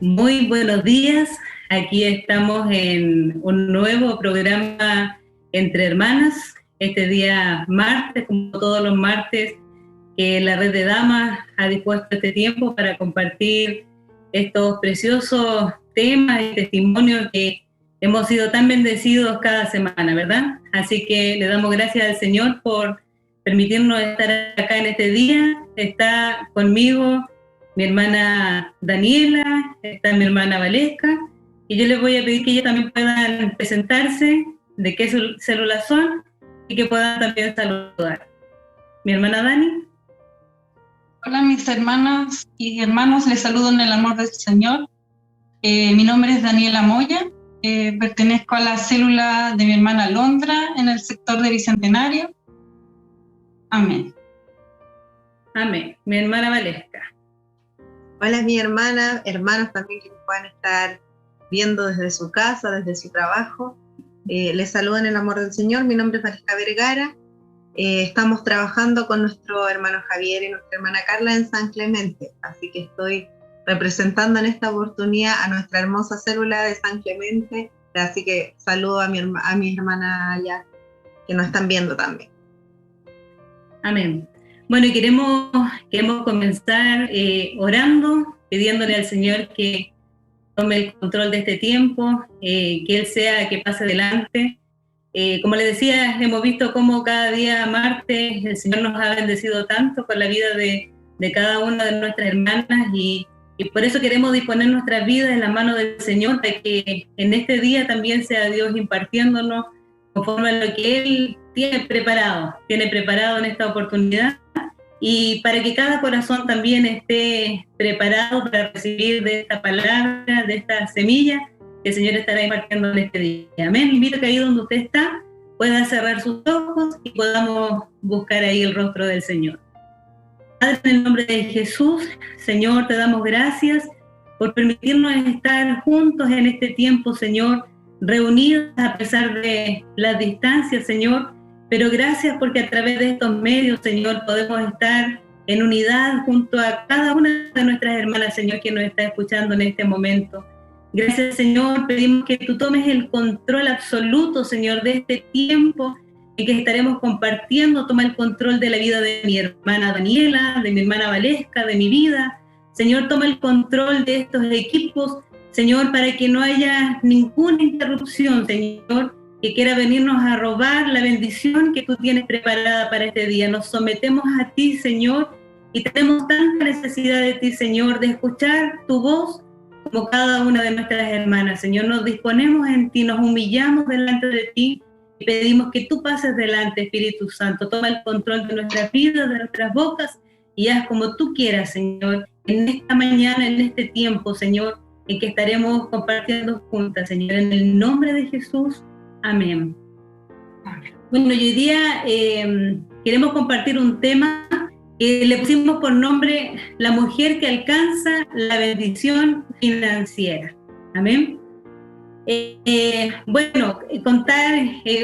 Muy buenos días. Aquí estamos en un nuevo programa Entre Hermanas. Este día martes, como todos los martes, que la Red de Damas ha dispuesto este tiempo para compartir estos preciosos temas y testimonios que hemos sido tan bendecidos cada semana, ¿verdad? Así que le damos gracias al Señor por permitirnos estar acá en este día. Está conmigo mi hermana Daniela, está mi hermana Valesca, y yo les voy a pedir que ellos también puedan presentarse, de qué célula son, y que puedan también saludar. Mi hermana Dani. Hola mis hermanas y hermanos, les saludo en el amor del Señor. Mi nombre es Daniela Moya, pertenezco a la célula de mi hermana Londra en el sector de Bicentenario. Amén. Amén. Mi hermana Valesca. Hola mi hermana, hermanos también que puedan estar viendo desde su casa, desde su trabajo. Les saludo en el amor del Señor. Mi nombre es Valesca Vergara. Estamos trabajando con nuestro hermano Javier y nuestra hermana Carla en San Clemente, así que estoy representando en esta oportunidad a nuestra hermosa célula de San Clemente, así que saludo a mis hermanas allá que nos están viendo también. Amén. Bueno, y queremos comenzar orando, pidiéndole al Señor que tome el control de este tiempo, que Él sea que pase adelante. Como les decía, hemos visto cómo cada día martes el Señor nos ha bendecido tanto con la vida de cada una de nuestras hermanas, y por eso queremos disponer nuestras vidas en la mano del Señor, para que en este día también sea Dios impartiéndonos conforme a lo que Él tiene preparado en esta oportunidad, y para que cada corazón también esté preparado para recibir de esta palabra, de esta semilla que el Señor estará impartiendo en este día. Amén. Invito a que ahí donde usted está pueda cerrar sus ojos y podamos buscar ahí el rostro del Señor. Padre, en el nombre de Jesús, Señor, te damos gracias por permitirnos estar juntos en este tiempo, Señor, reunidos a pesar de las distancias, Señor, pero gracias porque a través de estos medios, Señor, podemos estar en unidad junto a cada una de nuestras hermanas, Señor, que nos está escuchando en este momento. Gracias, Señor, pedimos que tú tomes el control absoluto, Señor, de este tiempo en que estaremos compartiendo. Toma el control de la vida de mi hermana Daniela, de mi hermana Valesca, de mi vida. Señor, toma el control de estos equipos, Señor, para que no haya ninguna interrupción, Señor, que quiera venirnos a robar la bendición que tú tienes preparada para este día. Nos sometemos a ti, Señor, y tenemos tanta necesidad de ti, Señor, de escuchar tu voz como cada una de nuestras hermanas. Señor, nos disponemos en ti, nos humillamos delante de ti y pedimos que tú pases delante, Espíritu Santo. Toma el control de nuestras vidas, de nuestras bocas, y haz como tú quieras, Señor, en esta mañana, en este tiempo, Señor, en que estaremos compartiendo juntas, Señor, en el nombre de Jesús. Amén. Bueno, y hoy día queremos compartir un tema que le pusimos por nombre La mujer que alcanza la bendición financiera. Amén. Bueno, contar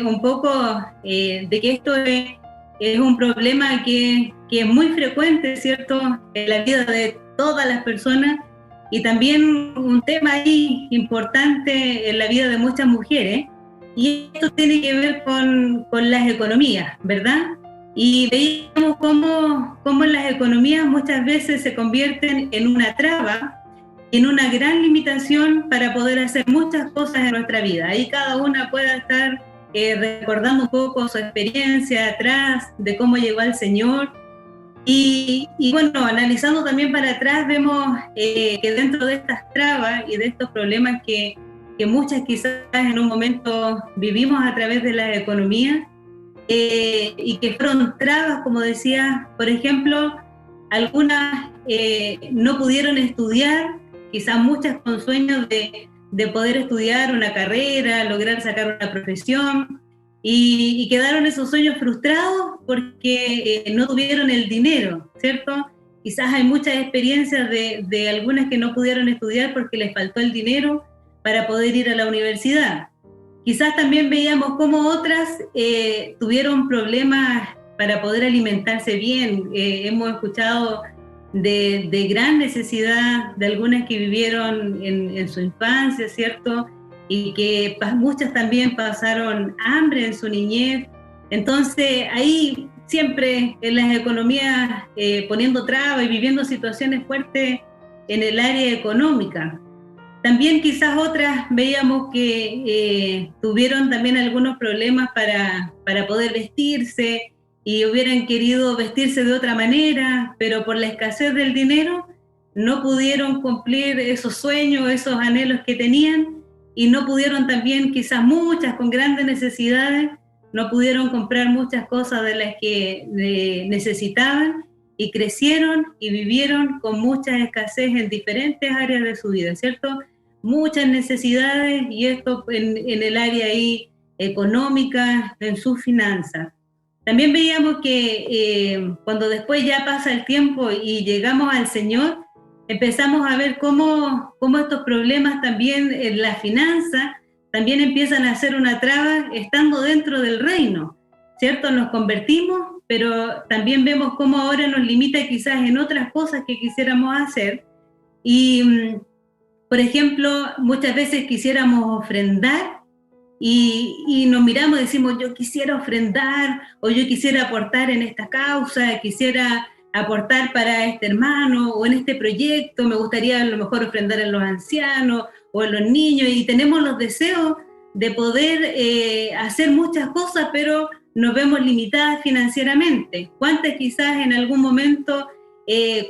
un poco de que esto es un problema que es muy frecuente, ¿cierto?, en la vida de todas las personas, y también un tema ahí importante en la vida de muchas mujeres. Y esto tiene que ver con las economías, ¿verdad? Y veíamos cómo las economías muchas veces se convierten en una traba, en una gran limitación para poder hacer muchas cosas en nuestra vida. Ahí cada una pueda estar recordando un poco su experiencia atrás, de cómo llegó al Señor. Y bueno, analizando también para atrás, vemos que dentro de estas trabas y de estos problemas que muchas quizás en un momento vivimos a través de la economía, y que fueron trabas, como decía, por ejemplo, algunas no pudieron estudiar, quizás muchas con sueños de poder estudiar una carrera, lograr sacar una profesión, y quedaron esos sueños frustrados porque no tuvieron el dinero, ¿cierto? Quizás hay muchas experiencias de algunas que no pudieron estudiar porque les faltó el dinero para poder ir a la universidad. Quizás también veíamos cómo otras tuvieron problemas para poder alimentarse bien. Hemos escuchado de gran necesidad, de algunas que vivieron en su infancia, ¿cierto? Y que muchas también pasaron hambre en su niñez. Entonces ahí siempre en las economías poniendo trabas y viviendo situaciones fuertes en el área económica. También quizás otras veíamos que tuvieron también algunos problemas para poder vestirse y hubieran querido vestirse de otra manera, pero por la escasez del dinero no pudieron cumplir esos sueños, esos anhelos que tenían, y no pudieron también, quizás muchas con grandes necesidades, no pudieron comprar muchas cosas de las que necesitaban, y crecieron y vivieron con mucha escasez en diferentes áreas de su vida, ¿cierto? Muchas necesidades, y esto en el área ahí económica, en sus finanzas. También veíamos que cuando después ya pasa el tiempo y llegamos al Señor, empezamos a ver cómo estos problemas también en la finanza también empiezan a ser una traba estando dentro del reino, ¿cierto? Nos convertimos, pero también vemos cómo ahora nos limita quizás en otras cosas que quisiéramos hacer. Y, por ejemplo, muchas veces quisiéramos ofrendar y nos miramos y decimos, yo quisiera ofrendar, o yo quisiera aportar en esta causa, quisiera aportar para este hermano o en este proyecto, me gustaría a lo mejor ofrendar en los ancianos o en los niños, y tenemos los deseos de poder hacer muchas cosas, pero nos vemos limitadas financieramente. ¿Cuántas quizás en algún momento,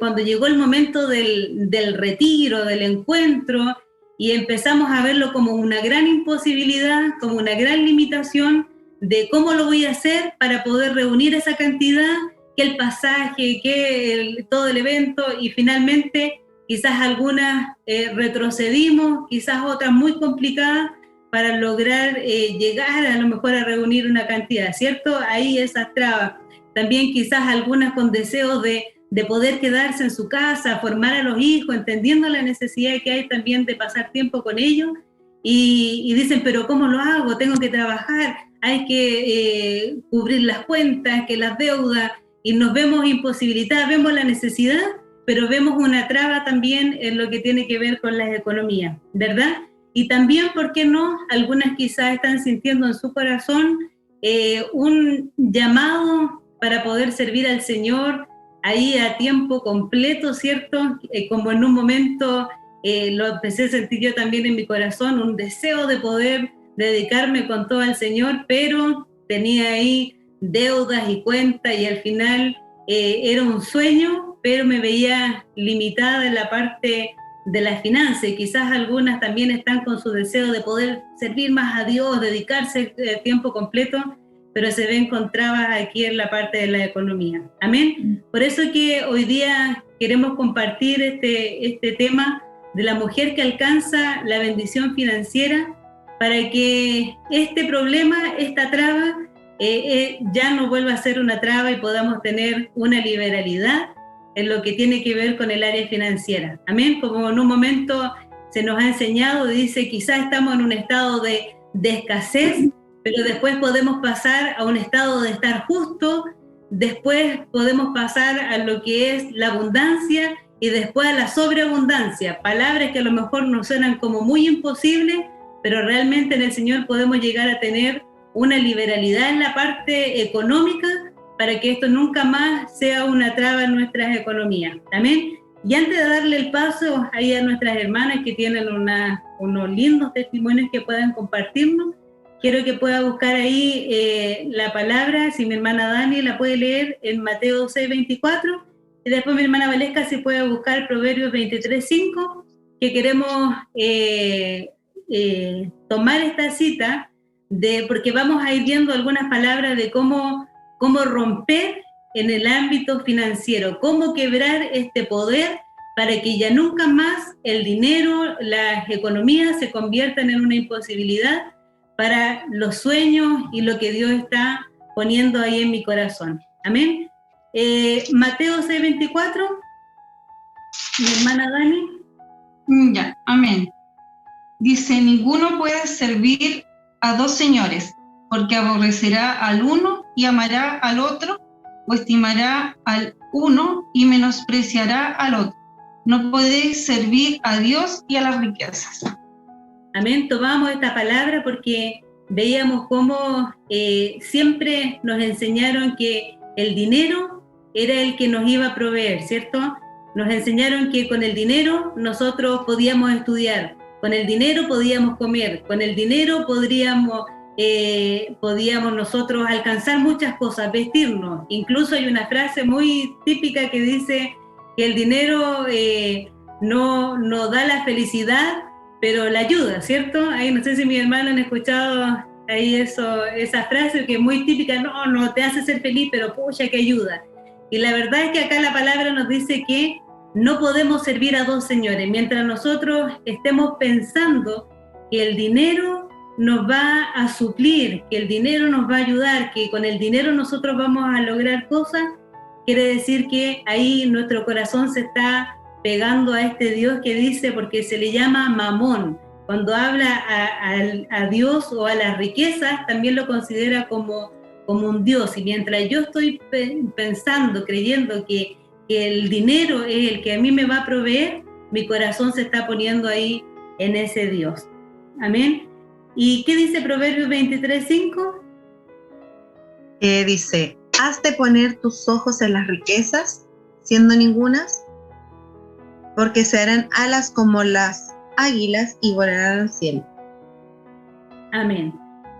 cuando llegó el momento del retiro, del encuentro, y empezamos a verlo como una gran imposibilidad, como una gran limitación de cómo lo voy a hacer para poder reunir esa cantidad, que el pasaje, que todo el evento, y finalmente quizás algunas retrocedimos, quizás otras muy complicadas, para lograr llegar a lo mejor a reunir una cantidad, ¿cierto? Ahí esas trabas. También quizás algunas con deseos de poder quedarse en su casa, formar a los hijos, entendiendo la necesidad que hay también de pasar tiempo con ellos, y dicen, pero ¿cómo lo hago? Tengo que trabajar, hay que cubrir las cuentas, que las deudas, y nos vemos imposibilitadas, vemos la necesidad, pero vemos una traba también en lo que tiene que ver con las economías, ¿verdad? Y también, ¿por qué no? Algunas quizás están sintiendo en su corazón un llamado para poder servir al Señor ahí a tiempo completo, ¿cierto? Como en un momento lo empecé a sentir yo también en mi corazón, un deseo de poder dedicarme con todo al Señor, pero tenía ahí deudas y cuentas, y al final era un sueño, pero me veía limitada en la parte de las finanzas, y quizás algunas también están con su deseo de poder servir más a Dios, dedicarse tiempo completo, pero se ven con trabas aquí en la parte de la economía. Amén. Por eso que hoy día queremos compartir este tema de la mujer que alcanza la bendición financiera, para que este problema, esta traba, ya no vuelva a ser una traba y podamos tener una liberalidad en lo que tiene que ver con el área financiera. Amén. Como en un momento se nos ha enseñado, dice, quizás estamos en un estado de escasez, pero después podemos pasar a un estado de estar justo, después podemos pasar a lo que es la abundancia, y después a la sobreabundancia. Palabras que a lo mejor nos suenan como muy imposibles, pero realmente en el Señor podemos llegar a tener una liberalidad en la parte económica, para que esto nunca más sea una traba en nuestras economías. Amén. Y antes de darle el paso ahí a nuestras hermanas que tienen unos lindos testimonios que puedan compartirnos, quiero que pueda buscar ahí la palabra, si mi hermana Dani la puede leer, en Mateo 6:24, y después mi hermana Valesca si puede buscar Proverbios 23:5, que queremos tomar esta cita, porque vamos a ir viendo algunas palabras de cómo romper en el ámbito financiero, cómo quebrar este poder para que ya nunca más el dinero, las economías se conviertan en una imposibilidad para los sueños y lo que Dios está poniendo ahí en mi corazón. Amén. Mateo 6:24, mi hermana Dani. Ya, amén. Dice, ninguno puede servir a dos señores, porque aborrecerá al uno y amará al otro, o estimará al uno y menospreciará al otro. No podéis servir a Dios y a las riquezas. Amén. Tomamos esta palabra porque veíamos cómo siempre nos enseñaron que el dinero era el que nos iba a proveer, ¿cierto? Nos enseñaron que con el dinero nosotros podíamos estudiar, con el dinero podíamos comer, con el dinero podíamos nosotros alcanzar muchas cosas, vestirnos. Incluso hay una frase muy típica que dice que el dinero no da la felicidad, pero la ayuda, ¿cierto? Ahí no sé si mis hermanos han escuchado ahí esa frase que es muy típica, no te hace ser feliz, pero pucha que ayuda. Y la verdad es que acá la palabra nos dice que no podemos servir a dos señores. Mientras nosotros estemos pensando que el dinero nos va a suplir, que el dinero nos va a ayudar, que con el dinero nosotros vamos a lograr cosas, quiere decir que ahí nuestro corazón se está pegando a este Dios que dice, porque se le llama Mamón. Cuando habla a Dios o a las riquezas, también lo considera como un Dios. Y mientras yo estoy pensando, creyendo que el dinero es el que a mí me va a proveer, mi corazón se está poniendo ahí en ese Dios. Amén. ¿Y qué dice Proverbios 23:5? Dice, has de poner tus ojos en las riquezas, siendo ningunas, porque se harán alas como las águilas y volarán al cielo. Amén.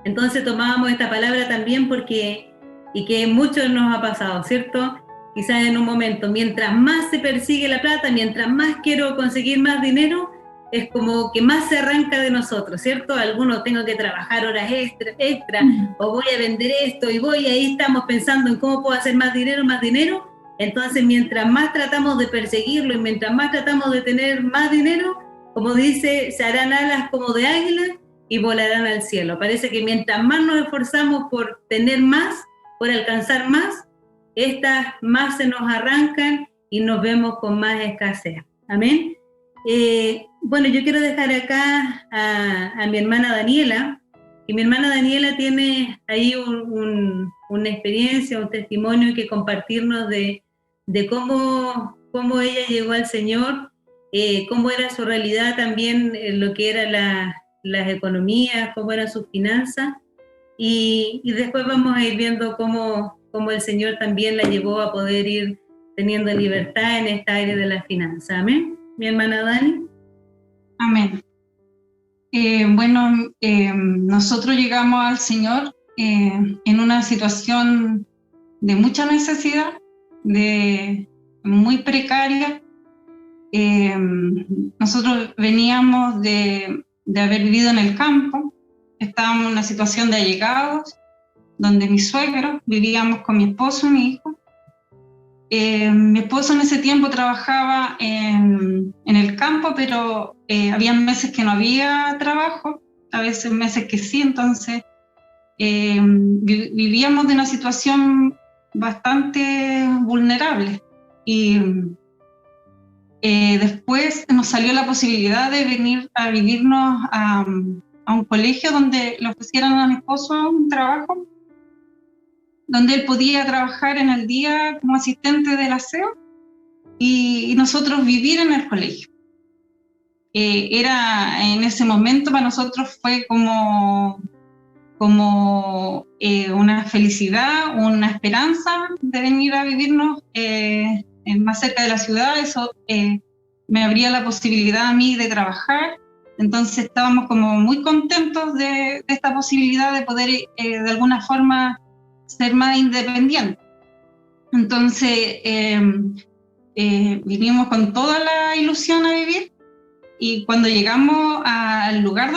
Entonces tomábamos esta palabra también porque, y que muchos nos ha pasado, ¿cierto? Quizás en un momento, mientras más se persigue la plata, mientras más quiero conseguir más dinero, es como que más se arranca de nosotros, ¿cierto? Algunos tengo que trabajar horas extra, o voy a vender esto, y ahí estamos pensando en cómo puedo hacer más dinero. Entonces, mientras más tratamos de perseguirlo y mientras más tratamos de tener más dinero, como dice, se harán alas como de águila y volarán al cielo. Parece que mientras más nos esforzamos por tener más, por alcanzar más, estas más se nos arrancan y nos vemos con más escasez. Amén. Bueno, yo quiero dejar acá a mi hermana Daniela, y mi hermana Daniela tiene ahí una experiencia, un testimonio que compartirnos de cómo ella llegó al Señor, cómo era su realidad también, lo que eran las economías, cómo eran sus finanzas, y después vamos a ir viendo cómo el Señor también la llevó a poder ir teniendo libertad en esta área de la finanza. Amén. Mi hermana Dani. Amén. Nosotros llegamos al Señor en una situación de mucha necesidad, muy precaria. Nosotros veníamos de haber vivido en el campo, estábamos en una situación de allegados, donde mi suegro, vivíamos con mi esposo y mi hijo. Mi esposo en ese tiempo trabajaba en el campo, pero había meses que no había trabajo, a veces meses que sí, entonces vivíamos de una situación bastante vulnerable. Y después nos salió la posibilidad de venir a vivirnos a un colegio donde le ofrecieran a mi esposo un trabajo, donde él podía trabajar en el día como asistente del aseo y nosotros vivir en el colegio. En ese momento para nosotros fue como una felicidad, una esperanza de venir a vivirnos más cerca de la ciudad. Eso me abría la posibilidad a mí de trabajar. Entonces estábamos como muy contentos de esta posibilidad de poder de alguna forma ser más independiente. Entonces vinimos con toda la ilusión a vivir, y cuando llegamos al lugar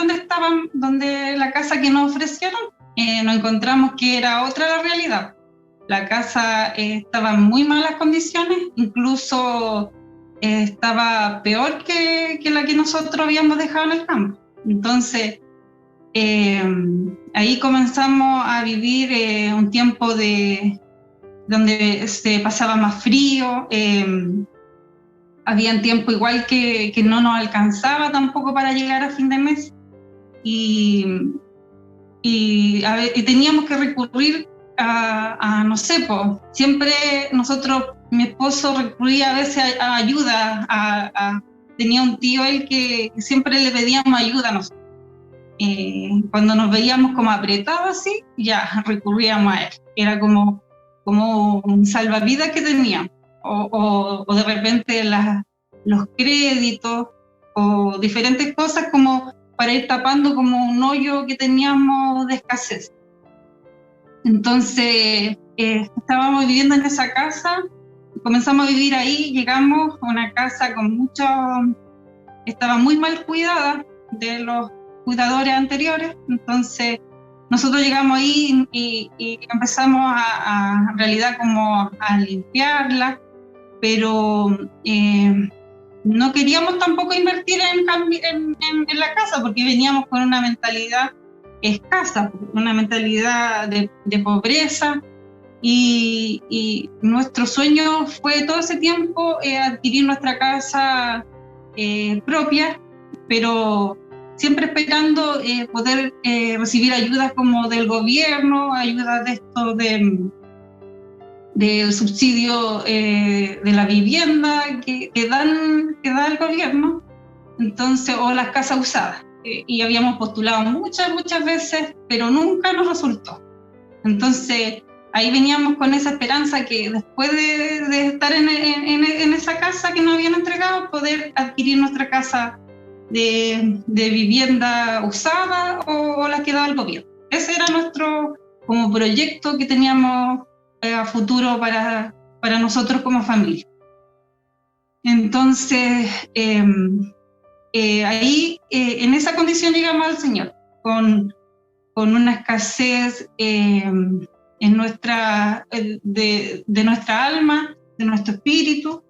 donde la casa que nos ofrecieron, nos encontramos que era otra la realidad. La casa estaba en muy malas condiciones, incluso estaba peor que la que nosotros habíamos dejado en el campo. Entonces ahí comenzamos a vivir un tiempo donde se pasaba más frío, había tiempo igual que no nos alcanzaba tampoco para llegar a fin de mes, y teníamos que recurrir a no sé, siempre nosotros mi esposo recurría a veces a ayuda, tenía un tío él que siempre le pedíamos ayuda a nosotros. Cuando nos veíamos como apretados así, ya recurríamos a él. Era como un salvavidas que teníamos. O de repente los créditos o diferentes cosas como para ir tapando como un hoyo que teníamos de escasez. Entonces estábamos viviendo en esa casa, comenzamos a vivir ahí, llegamos a una casa con estaba muy mal cuidada de los cuidadores anteriores, entonces nosotros llegamos ahí y empezamos en realidad como a limpiarla, pero no queríamos tampoco invertir en la casa porque veníamos con una mentalidad escasa, una mentalidad de pobreza, y nuestro sueño fue todo ese tiempo adquirir nuestra casa propia, pero siempre esperando poder recibir ayudas como del gobierno, ayudas de esto del subsidio de la vivienda que da el gobierno, entonces, o las casas usadas. Y habíamos postulado muchas veces, pero nunca nos resultó. Entonces, ahí veníamos con esa esperanza que después de estar en esa casa que nos habían entregado, poder adquirir nuestra casa de vivienda usada o la que daba el gobierno. Ese era nuestro como proyecto que teníamos a futuro para nosotros como familia. Entonces, ahí en esa condición llegamos al Señor, con una escasez de nuestra alma, de nuestro espíritu,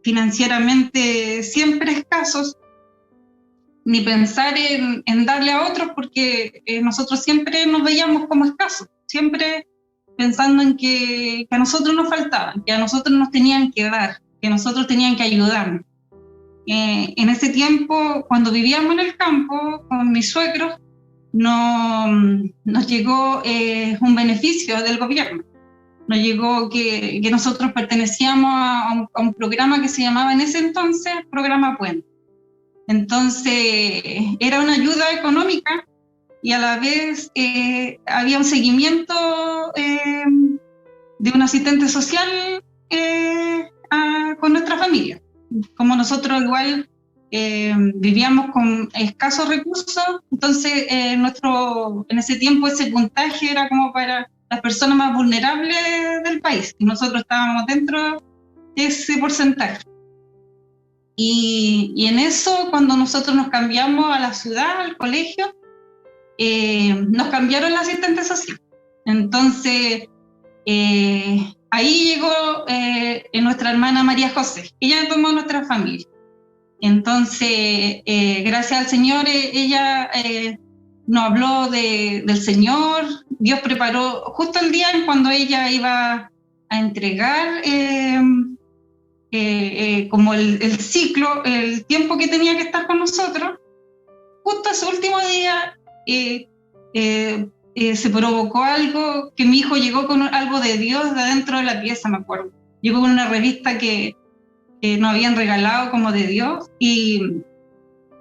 financieramente siempre escasos, ni pensar en darle a otros porque nosotros siempre nos veíamos como escasos, siempre pensando en que a nosotros nos faltaban, que a nosotros nos tenían que dar, que nosotros tenían que ayudarnos. En ese tiempo, cuando vivíamos en el campo con mis suegros, nos llegó un beneficio del gobierno. Nos llegó que nosotros pertenecíamos a un programa que se llamaba en ese entonces Programa Puente. Entonces, era una ayuda económica y a la vez había un seguimiento de un asistente social con nuestra familia. Como nosotros igual vivíamos con escasos recursos, entonces en ese tiempo ese puntaje era como para las personas más vulnerables del país, y nosotros estábamos dentro de ese porcentaje. Y en eso, cuando nosotros nos cambiamos a la ciudad, al colegio, nos cambiaron la asistente social. Entonces, ahí llegó nuestra hermana María José. Ella tomó nuestra familia. Entonces, gracias al Señor, ella nos habló del Señor. Dios preparó justo el día en cuando ella iba a entregar como el ciclo, el tiempo que tenía que estar con nosotros. Justo ese último día se provocó algo, que mi hijo llegó con algo de Dios de adentro de la pieza, me acuerdo. Llegó con una revista que nos habían regalado como de Dios, y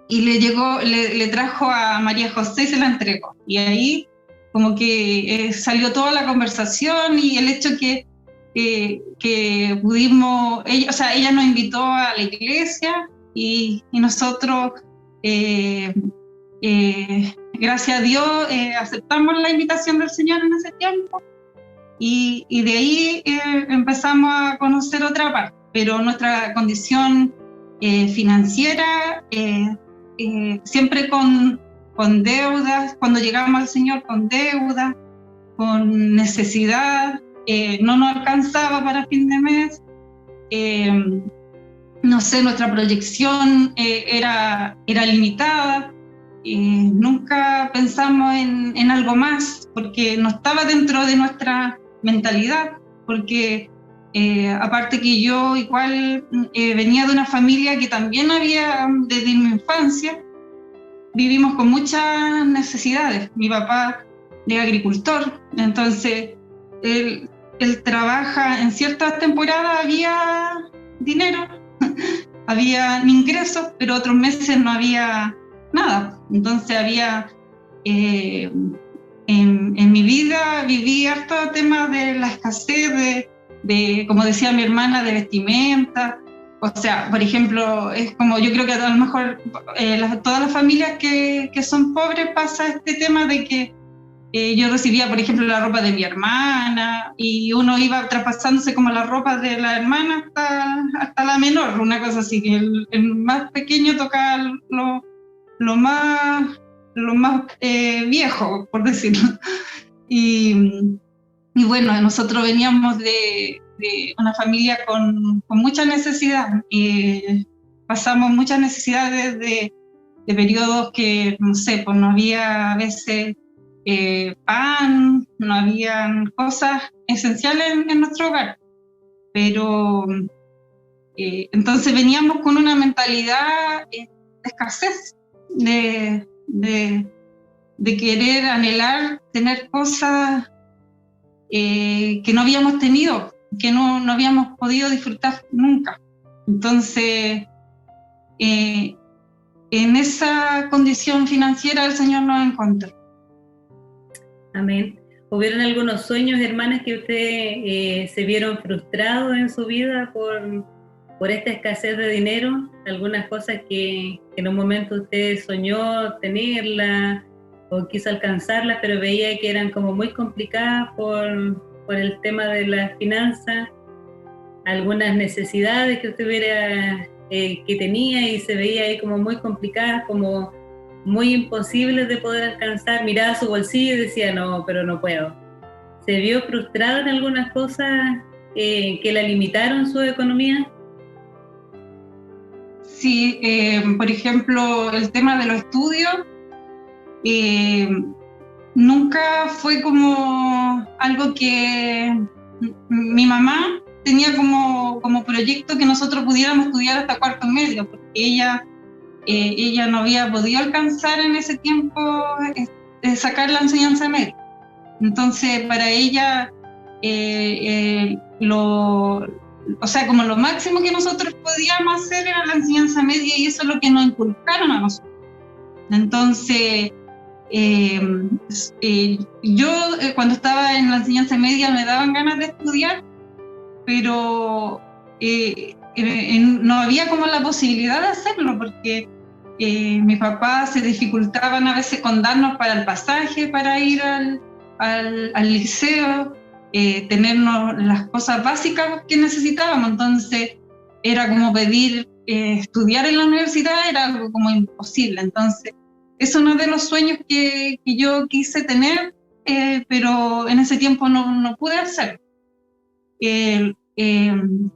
le trajo a María José y se la entregó. Y ahí como que salió toda la conversación, y el hecho que pudimos, ella nos invitó a la iglesia, y nosotros gracias a Dios aceptamos la invitación del Señor en ese tiempo, y de ahí empezamos a conocer otra parte, pero nuestra condición financiera siempre con deudas, cuando llegamos al Señor con deudas, con necesidad, no nos alcanzaba para fin de mes, no sé, nuestra proyección era limitada. Nunca pensamos en algo más, porque no estaba dentro de nuestra mentalidad, porque aparte que yo igual venía de una familia que también había, desde mi infancia, vivimos con muchas necesidades. Mi papá es agricultor, entonces él él trabaja, en ciertas temporadas había dinero, había ingresos, pero otros meses no había nada. Entonces había, en mi vida viví harto tema de la escasez de, como decía mi hermana, de vestimenta. O sea, por ejemplo, es como, yo creo que a lo mejor todas las familias que son pobres pasa este tema de que yo recibía, por ejemplo, la ropa de mi hermana y uno iba traspasándose como la ropa de la hermana hasta la menor, una cosa así, que el más pequeño tocaba lo más viejo, por decirlo. Y bueno, nosotros veníamos de una familia con mucha necesidad. Pasamos muchas necesidades de periodos que, no sé, pues no había a veces pan, no habían cosas esenciales en nuestro hogar. Pero entonces veníamos con una mentalidad de escasez, de querer anhelar tener cosas que no habíamos tenido, que no habíamos podido disfrutar nunca. Entonces, en esa condición financiera el Señor nos encontró. Amén. ¿Hubieron algunos sueños, hermanas, que ustedes se vieron frustrados en su vida por esta escasez de dinero? ¿Algunas cosas que en un momento usted soñó tenerla o quiso alcanzarlas, pero veía que eran como muy complicadas por el tema de las finanzas? ¿Algunas necesidades que usted viera que tenía y se veía ahí como muy complicadas, como muy imposibles de poder alcanzar? Miraba su bolsillo y decía, no, pero no puedo. ¿Se vio frustrada en algunas cosas que la limitaron su economía? Sí, por ejemplo, el tema de los estudios nunca fue como algo que mi mamá tenía como proyecto que nosotros pudiéramos estudiar hasta cuarto medio, porque ella no había podido alcanzar en ese tiempo sacar la enseñanza media. Entonces, para ella, o sea, como lo máximo que nosotros podíamos hacer era la enseñanza media, y eso es lo que nos inculcaron a nosotros. Entonces, yo cuando estaba en la enseñanza media me daban ganas de estudiar, pero no había como la posibilidad de hacerlo, porque mis papás se dificultaban a veces con darnos para el pasaje para ir al liceo, tenernos las cosas básicas que necesitábamos. Entonces era como pedir estudiar en la universidad, era algo como imposible. Entonces es uno de los sueños que yo quise tener, pero en ese tiempo no pude hacerlo.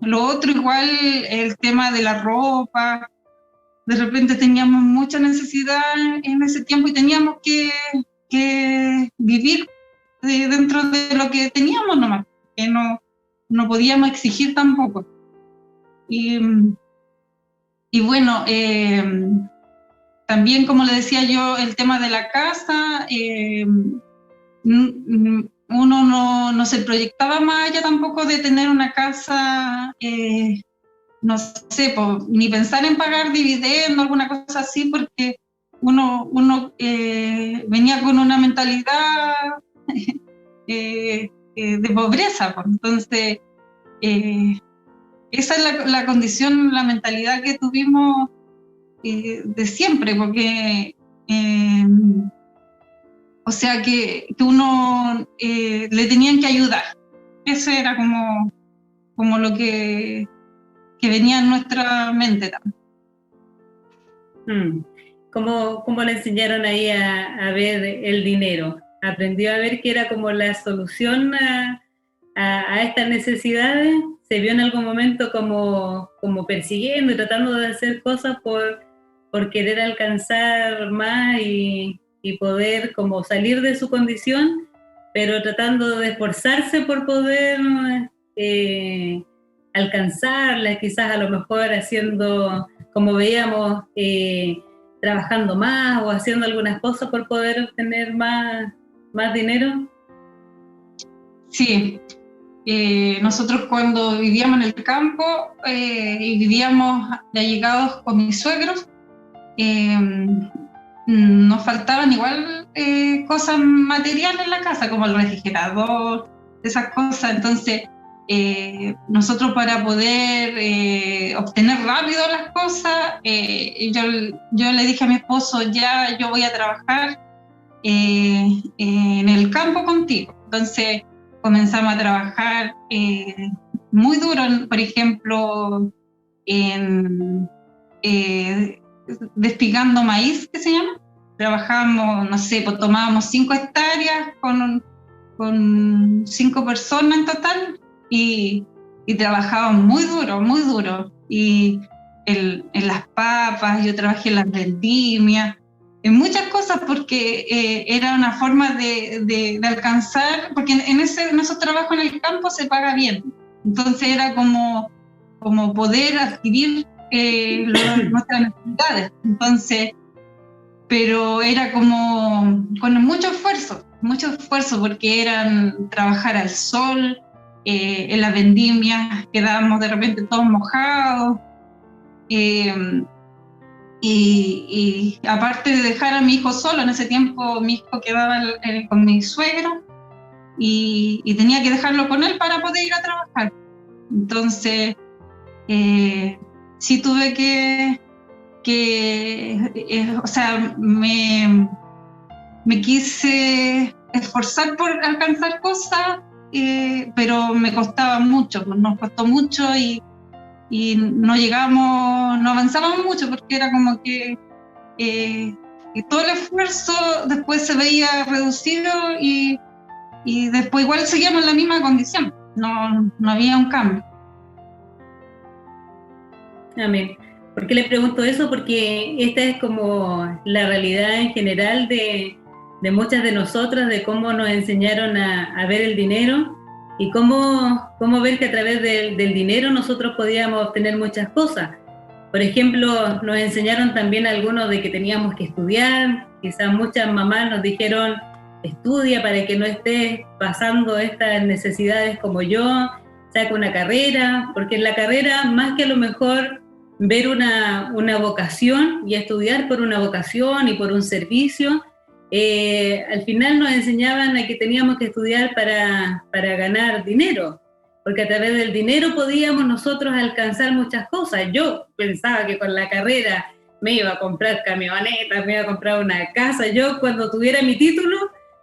Lo otro, igual, el tema de la ropa. De repente teníamos mucha necesidad en ese tiempo y teníamos que vivir dentro de lo que teníamos nomás, que no podíamos exigir tampoco. Y bueno, también, como le decía yo, el tema de la casa, uno no se proyectaba más allá tampoco de tener una casa, no sé, ni pensar en pagar dividendos, alguna cosa así, porque uno venía con una mentalidad de pobreza. Entonces, esa es la condición, la mentalidad que tuvimos de siempre, porque o sea que uno le tenían que ayudar. Eso era como lo que venía en nuestra mente también. ¿Cómo le enseñaron ahí a ver el dinero? ¿Aprendió a ver que era como la solución a estas necesidades? ¿Se vio en algún momento como persiguiendo y tratando de hacer cosas por querer alcanzar más y poder como salir de su condición, pero tratando de esforzarse por poder alcanzarla, quizás a lo mejor haciendo, como veíamos, trabajando más o haciendo algunas cosas por poder obtener más dinero? Sí, Nosotros cuando vivíamos en el campo y vivíamos de allegados con mis suegros, nos faltaban igual cosas materiales en la casa, como el refrigerador, esas cosas. Entonces, nosotros para poder obtener rápido las cosas, yo le dije a mi esposo, ya yo voy a trabajar en el campo contigo. Entonces comenzamos a trabajar muy duro, por ejemplo, en despigando maíz, que se llama. Trabajamos, no sé, pues tomábamos 5 hectáreas con 5 personas en total y trabajábamos muy duro. Y en las papas, yo trabajé en las vendimias, en muchas cosas, porque era una forma de alcanzar, porque en esos trabajos en el campo se paga bien. Entonces era como poder adquirir nuestras necesidades. Entonces, pero era como con mucho esfuerzo, porque eran trabajar al sol, en las vendimias quedábamos de repente todos mojados, y aparte de dejar a mi hijo solo, en ese tiempo mi hijo quedaba con mi suegra y tenía que dejarlo con él para poder ir a trabajar. Entonces, sí tuve o sea, me quise esforzar por alcanzar cosas, pero me costaba mucho, nos costó mucho y no avanzábamos mucho, porque era como que todo el esfuerzo después se veía reducido y después igual seguíamos en la misma condición, no había un cambio. Amén. ¿Por qué le pregunto eso? Porque esta es como la realidad en general de muchas de nosotras, de cómo nos enseñaron a ver el dinero y cómo ver que a través del dinero nosotros podíamos obtener muchas cosas. Por ejemplo, nos enseñaron también algunos de que teníamos que estudiar. Quizás muchas mamás nos dijeron, estudia para que no estés pasando estas necesidades como yo, saca una carrera, porque en la carrera, más que a lo mejor ver una vocación y estudiar por una vocación y por un servicio, al final nos enseñaban a que teníamos que estudiar para ganar dinero, porque a través del dinero podíamos nosotros alcanzar muchas cosas. Yo pensaba que con la carrera me iba a comprar camionetas, me iba a comprar una casa. Yo cuando tuviera mi título,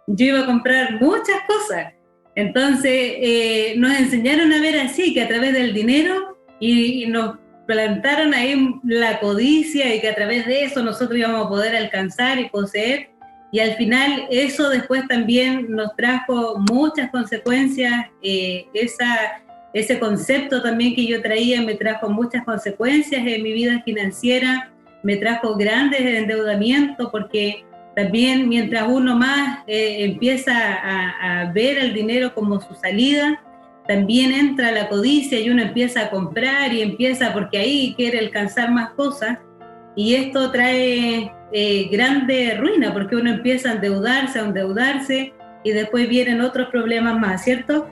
yo iba a comprar muchas cosas. Entonces nos enseñaron a ver así, que a través del dinero, y nos plantaron ahí la codicia, y que a través de eso nosotros íbamos a poder alcanzar y poseer. Y al final eso después también nos trajo muchas consecuencias. Ese concepto también que yo traía me trajo muchas consecuencias en mi vida financiera, me trajo grandes endeudamientos, porque también mientras uno más empieza a ver el dinero como su salida, también entra la codicia y uno empieza a comprar y empieza, porque ahí quiere alcanzar más cosas, y esto trae grande ruina, porque uno empieza a endeudarse y después vienen otros problemas más, ¿cierto?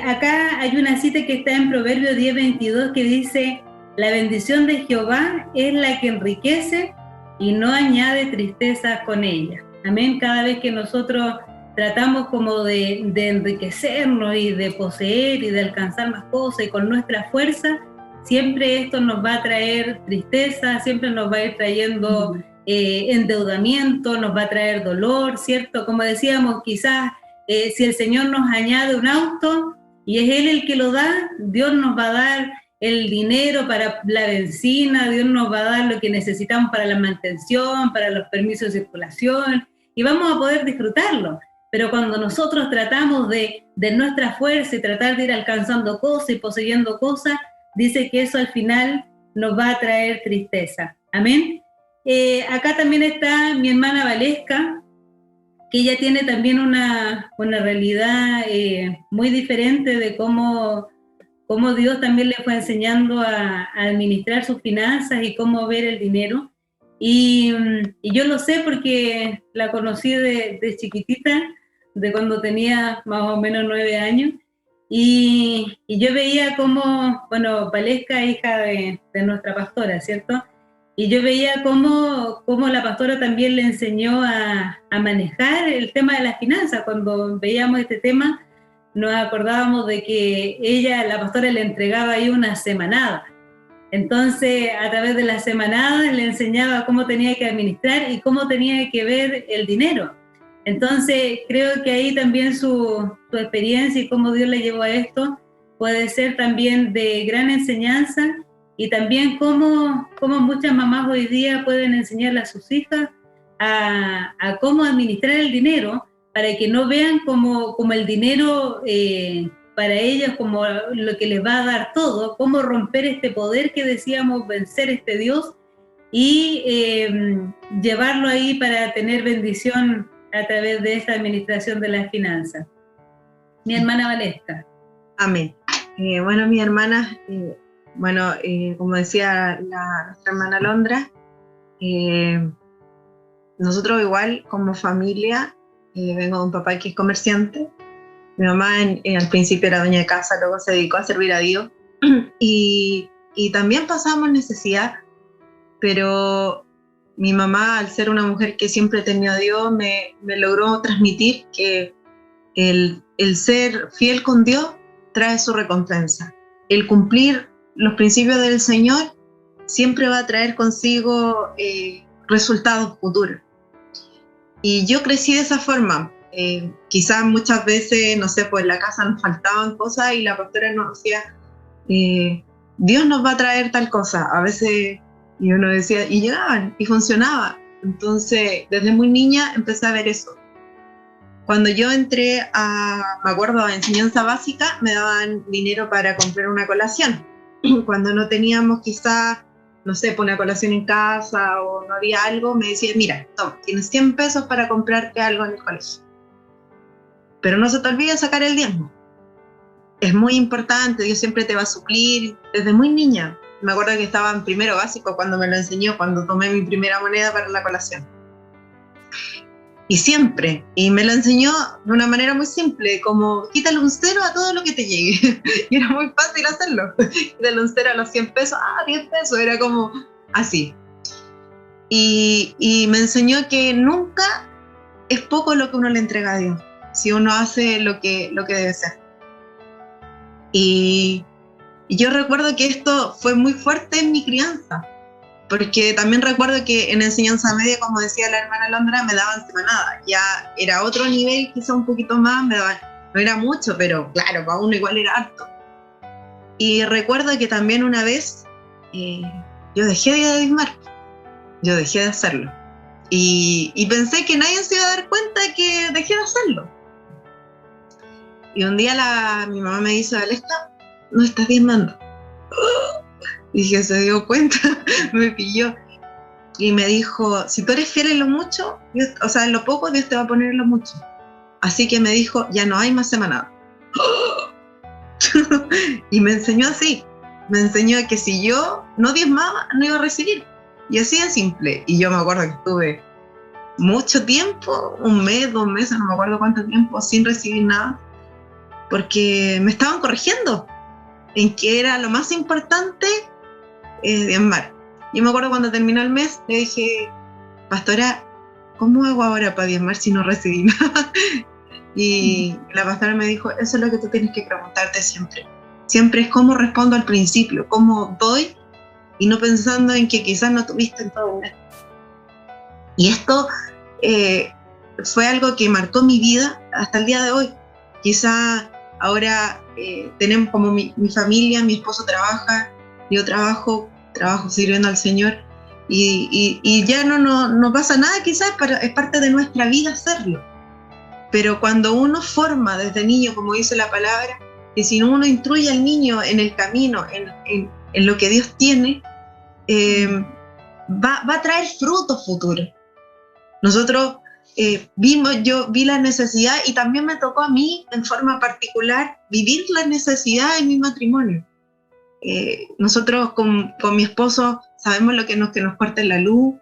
Acá hay una cita que está en Proverbios 10:22 que dice: la bendición de Jehová es la que enriquece y no añade tristeza con ella. Amén. Cada vez que nosotros tratamos como de enriquecernos y de poseer y de alcanzar más cosas y con nuestra fuerza, siempre esto nos va a traer tristeza, siempre nos va a ir trayendo endeudamiento, nos va a traer dolor, ¿cierto? Como decíamos, quizás si el Señor nos añade un auto y es Él el que lo da, Dios nos va a dar el dinero para la benzina, Dios nos va a dar lo que necesitamos para la mantención, para los permisos de circulación, y vamos a poder disfrutarlo. Pero cuando nosotros tratamos de nuestra fuerza y tratar de ir alcanzando cosas y poseyendo cosas, dice que eso al final nos va a traer tristeza. Amén. Acá también está mi hermana Valesca, que ella tiene también una realidad muy diferente de cómo Dios también le fue enseñando a administrar sus finanzas y cómo ver el dinero. Y yo lo sé porque la conocí de chiquitita, de cuando tenía más o menos 9 años, y yo veía cómo, bueno, Valesca, hija de nuestra pastora, ¿cierto? Y yo veía cómo la pastora también le enseñó a manejar el tema de las finanzas. Cuando veíamos este tema, nos acordábamos de que ella, la pastora, le entregaba ahí una semanada. Entonces, a través de las semanadas le enseñaba cómo tenía que administrar y cómo tenía que ver el dinero. Entonces, creo que ahí también su experiencia y cómo Dios le llevó a esto puede ser también de gran enseñanza, y también cómo muchas mamás hoy día pueden enseñarle a sus hijas a cómo administrar el dinero, para que no vean como el dinero para ellas como lo que les va a dar todo, cómo romper este poder que decíamos, vencer este Dios, y llevarlo ahí para tener bendición a través de esta administración de las finanzas. Mi hermana Valesca. Amén. Bueno, mi hermana, como decía nuestra hermana Londra, nosotros igual como familia, vengo de un papá que es comerciante. Mi mamá al principio era dueña de casa, luego se dedicó a servir a Dios y también pasamos necesidad, pero mi mamá, al ser una mujer que siempre tenía a Dios, me logró transmitir que el ser fiel con Dios trae su recompensa. El cumplir los principios del Señor siempre va a traer consigo resultados futuros. Y yo crecí de esa forma. Quizás muchas veces, no sé, pues en la casa nos faltaban cosas y la pastora nos decía, Dios nos va a traer tal cosa. A veces, y uno decía, y llegaban, y funcionaba. Entonces, desde muy niña empecé a ver eso. Cuando yo entré me acuerdo, a enseñanza básica, me daban dinero para comprar una colación. Cuando no teníamos quizás, no sé, una colación en casa o no había algo, me decían, mira, toma, tienes 100 pesos para comprarte algo en el colegio. Pero no se te olvide sacar el diezmo. Es muy importante, Dios siempre te va a suplir. Desde muy niña, me acuerdo que estaba en primero básico cuando me lo enseñó, cuando tomé mi primera moneda para la colación. Y siempre, y me lo enseñó de una manera muy simple, como quítale un cero a todo lo que te llegue. Y era muy fácil hacerlo. Quítale un cero a los 100 pesos, 10 pesos, era como así. Y me enseñó que nunca es poco lo que uno le entrega a Dios, si uno hace lo que debe ser. Y yo recuerdo que esto fue muy fuerte en mi crianza, porque también recuerdo que en enseñanza media, como decía la hermana Londra, me daban semanada. Ya era otro nivel, quizá un poquito más, me daban, no era mucho, pero claro, para uno igual era harto. Y recuerdo que también una vez yo dejé de diezmar, yo dejé de hacerlo. Y pensé que nadie se iba a dar cuenta que dejé de hacerlo. Y un día mi mamá me dice, Valesca, no estás diezmando. Dije, se dio cuenta, me pilló. Y me dijo, si tú eres fiel en lo mucho, Dios, o sea, en lo poco, Dios te va a poner en lo mucho. Así que me dijo, ya no hay más semanada. Y me enseñó así. Me enseñó que si yo no diezmaba, no iba a recibir. Y así de simple. Y yo me acuerdo que estuve mucho tiempo, 1 mes, 2 meses, no me acuerdo cuánto tiempo, sin recibir nada, porque me estaban corrigiendo en que era lo más importante diezmar. Yo me acuerdo cuando terminó el mes, le dije, pastora, ¿cómo hago ahora para diezmar si no recibí nada? Y la pastora me dijo, eso es lo que tú tienes que preguntarte siempre. Siempre es cómo respondo al principio, cómo doy, y no pensando en que quizás no tuviste en todo un mes. Y esto fue algo que marcó mi vida hasta el día de hoy. Quizá ahora tenemos como mi familia, mi esposo trabaja, yo trabajo sirviendo al Señor, y ya no pasa nada, quizás es parte de nuestra vida hacerlo. Pero cuando uno forma desde niño, como dice la palabra, que si uno instruye al niño en el camino, en lo que Dios tiene, va a traer frutos futuros. Nosotros yo vi la necesidad, y también me tocó a mí en forma particular vivir la necesidad en mi matrimonio. Nosotros con mi esposo sabemos lo que nos corta la luz,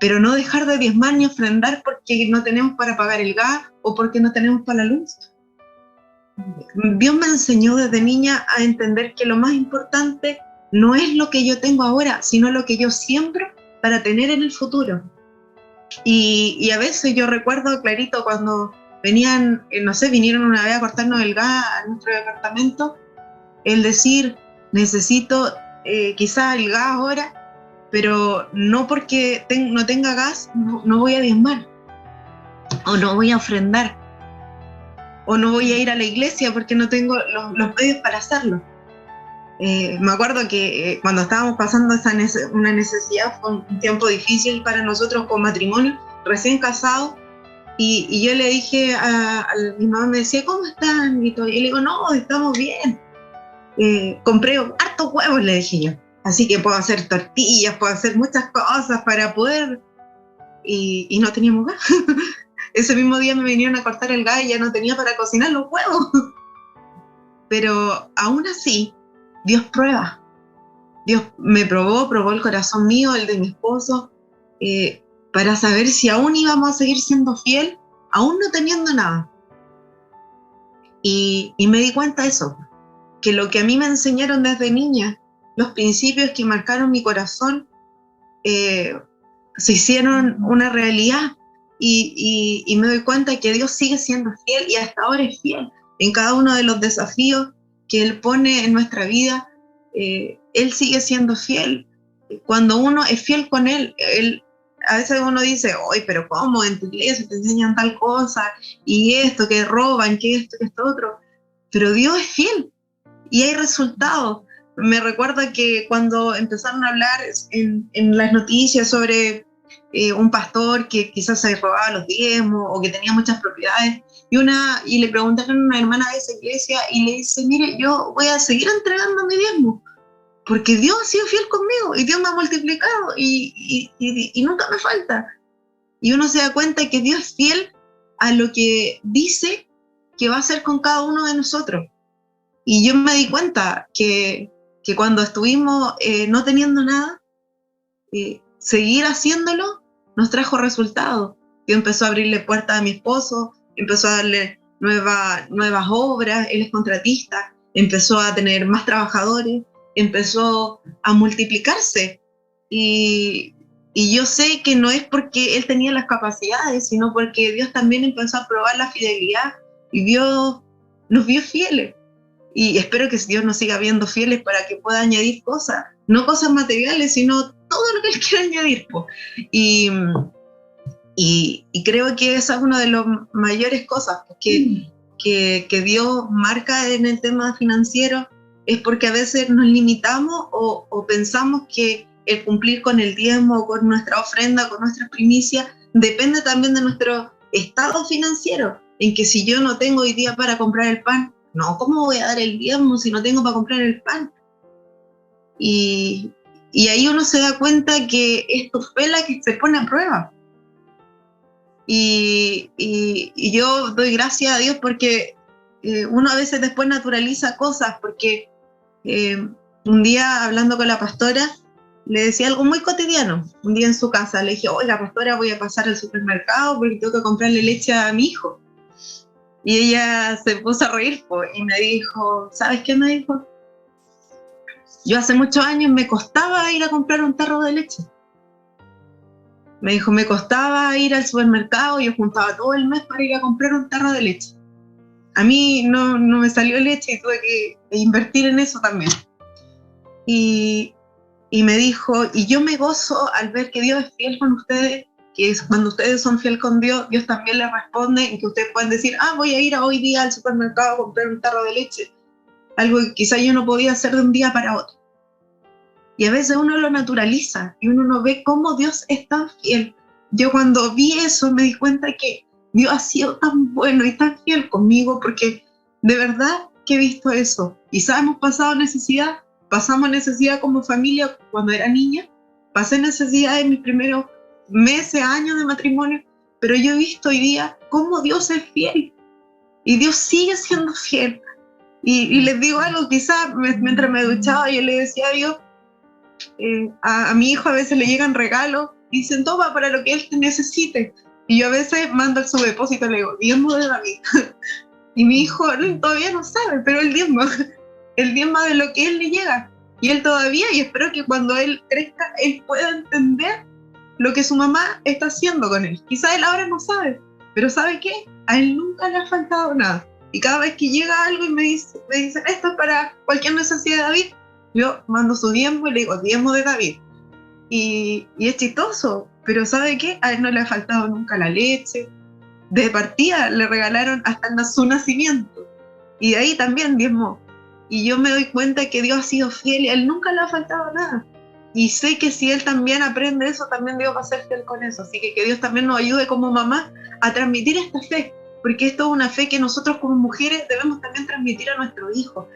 pero no dejar de diezmar ni ofrendar porque no tenemos para pagar el gas o porque no tenemos para la luz. Dios me enseñó desde niña a entender que lo más importante no es lo que yo tengo ahora, sino lo que yo siembro para tener en el futuro. Y a veces yo recuerdo clarito cuando venían, no sé, vinieron una vez a cortarnos el gas a nuestro departamento, el decir, necesito quizás el gas ahora, pero no porque no tenga gas, no voy a diezmar, o no voy a ofrendar, o no voy a ir a la iglesia porque no tengo los medios para hacerlo. Me acuerdo que cuando estábamos pasando una necesidad, fue un tiempo difícil para nosotros con matrimonio, recién casados, y yo le dije mi mamá me decía, ¿cómo están? Y yo le digo, no, estamos bien. Compré hartos huevos, le dije yo, así que puedo hacer tortillas, puedo hacer muchas cosas para poder, y no teníamos gas. Ese mismo día me vinieron a cortar el gas y ya no tenía para cocinar los huevos. Pero aún así, Dios prueba. Dios me probó el corazón mío, el de mi esposo, para saber si aún íbamos a seguir siendo fiel, aún no teniendo nada. Y me di cuenta de eso, que lo que a mí me enseñaron desde niña, los principios que marcaron mi corazón, se hicieron una realidad. Y me doy cuenta que Dios sigue siendo fiel y hasta ahora es fiel. En cada uno de los desafíos que Él pone en nuestra vida, Él sigue siendo fiel. Cuando uno es fiel con Él, a veces uno dice, oye, pero ¿cómo? En tu iglesia te enseñan tal cosa, y esto, que roban, que esto, que esto otro. Pero Dios es fiel y hay resultados. Me recuerda que cuando empezaron a hablar en las noticias sobre un pastor que quizás se robaba los diezmos o que tenía muchas propiedades, y le preguntaron a una hermana de esa iglesia y le dice, mire, yo voy a seguir entregando mi diezmo porque Dios ha sido fiel conmigo y Dios me ha multiplicado y nunca me falta. Y uno se da cuenta que Dios es fiel a lo que dice que va a hacer con cada uno de nosotros. Y yo me di cuenta que cuando estuvimos no teniendo nada, seguir haciéndolo nos trajo resultados. Dios empezó a abrirle puertas a mi esposo, empezó a darle nuevas obras, él es contratista, empezó a tener más trabajadores, empezó a multiplicarse. Y yo sé que no es porque él tenía las capacidades, sino porque Dios también empezó a probar la fidelidad y Dios nos vio fieles. Y espero que Dios nos siga viendo fieles para que pueda añadir cosas, no cosas materiales, sino todo lo que Él quiera añadir. Y creo que esa es una de las mayores cosas que Dios marca en el tema financiero, es porque a veces nos limitamos o pensamos que el cumplir con el diezmo o con nuestra ofrenda, con nuestra primicia, depende también de nuestro estado financiero, en que si yo no tengo hoy día para comprar el pan, no, ¿cómo voy a dar el diezmo si no tengo para comprar el pan? Y ahí uno se da cuenta que es tu fe la que se pone a prueba. Y yo doy gracias a Dios porque uno a veces después naturaliza cosas, porque un día hablando con la pastora, le decía algo muy cotidiano. Un día en su casa le dije, oiga, pastora, voy a pasar al supermercado porque tengo que comprarle leche a mi hijo. Y ella se puso a reír y me dijo, ¿sabes qué me dijo? Yo hace muchos años me costaba ir a comprar un tarro de leche. Me dijo, me costaba ir al supermercado, yo juntaba todo el mes para ir a comprar un tarro de leche. A mí no me salió leche y tuve que invertir en eso también. Y me dijo, y yo me gozo al ver que Dios es fiel con ustedes, que es cuando ustedes son fiel con Dios, Dios también les responde, y que ustedes pueden decir, voy a ir hoy día al supermercado a comprar un tarro de leche, algo que quizá yo no podía hacer de un día para otro. Y a veces uno lo naturaliza, y uno no ve cómo Dios es tan fiel. Yo cuando vi eso me di cuenta que Dios ha sido tan bueno y tan fiel conmigo, porque de verdad que he visto eso. Quizá hemos pasado necesidad, pasamos necesidad como familia cuando era niña, pasé necesidad en mis primeros meses, años de matrimonio, pero yo he visto hoy día cómo Dios es fiel y Dios sigue siendo fiel. Y les digo algo, quizás mientras me duchaba yo le decía a Dios, a mi hijo a veces le llegan regalos y dicen, toma para lo que él necesite, y yo a veces mando al subdepósito y le digo, Dios no de David. Y mi hijo todavía no sabe, pero él diezma de lo que él le llega. Y él todavía, y espero que cuando él crezca, él pueda entender lo que su mamá está haciendo con él. Quizá él ahora no sabe, pero ¿sabe qué? A él nunca le ha faltado nada. Y cada vez que llega algo y me dicen, esto es para cualquier necesidad de David, yo mando su diezmo y le digo, diezmo de David. Y es chistoso, pero ¿sabe qué? A él no le ha faltado nunca la leche. De partida le regalaron hasta su nacimiento. Y de ahí también diezmo. Y yo me doy cuenta que Dios ha sido fiel y a él nunca le ha faltado nada. Y sé que si él también aprende eso, también Dios va a ser fiel con eso. Así que Dios también nos ayude como mamá a transmitir esta fe. Porque esto es una fe que nosotros como mujeres debemos también transmitir a nuestros hijos.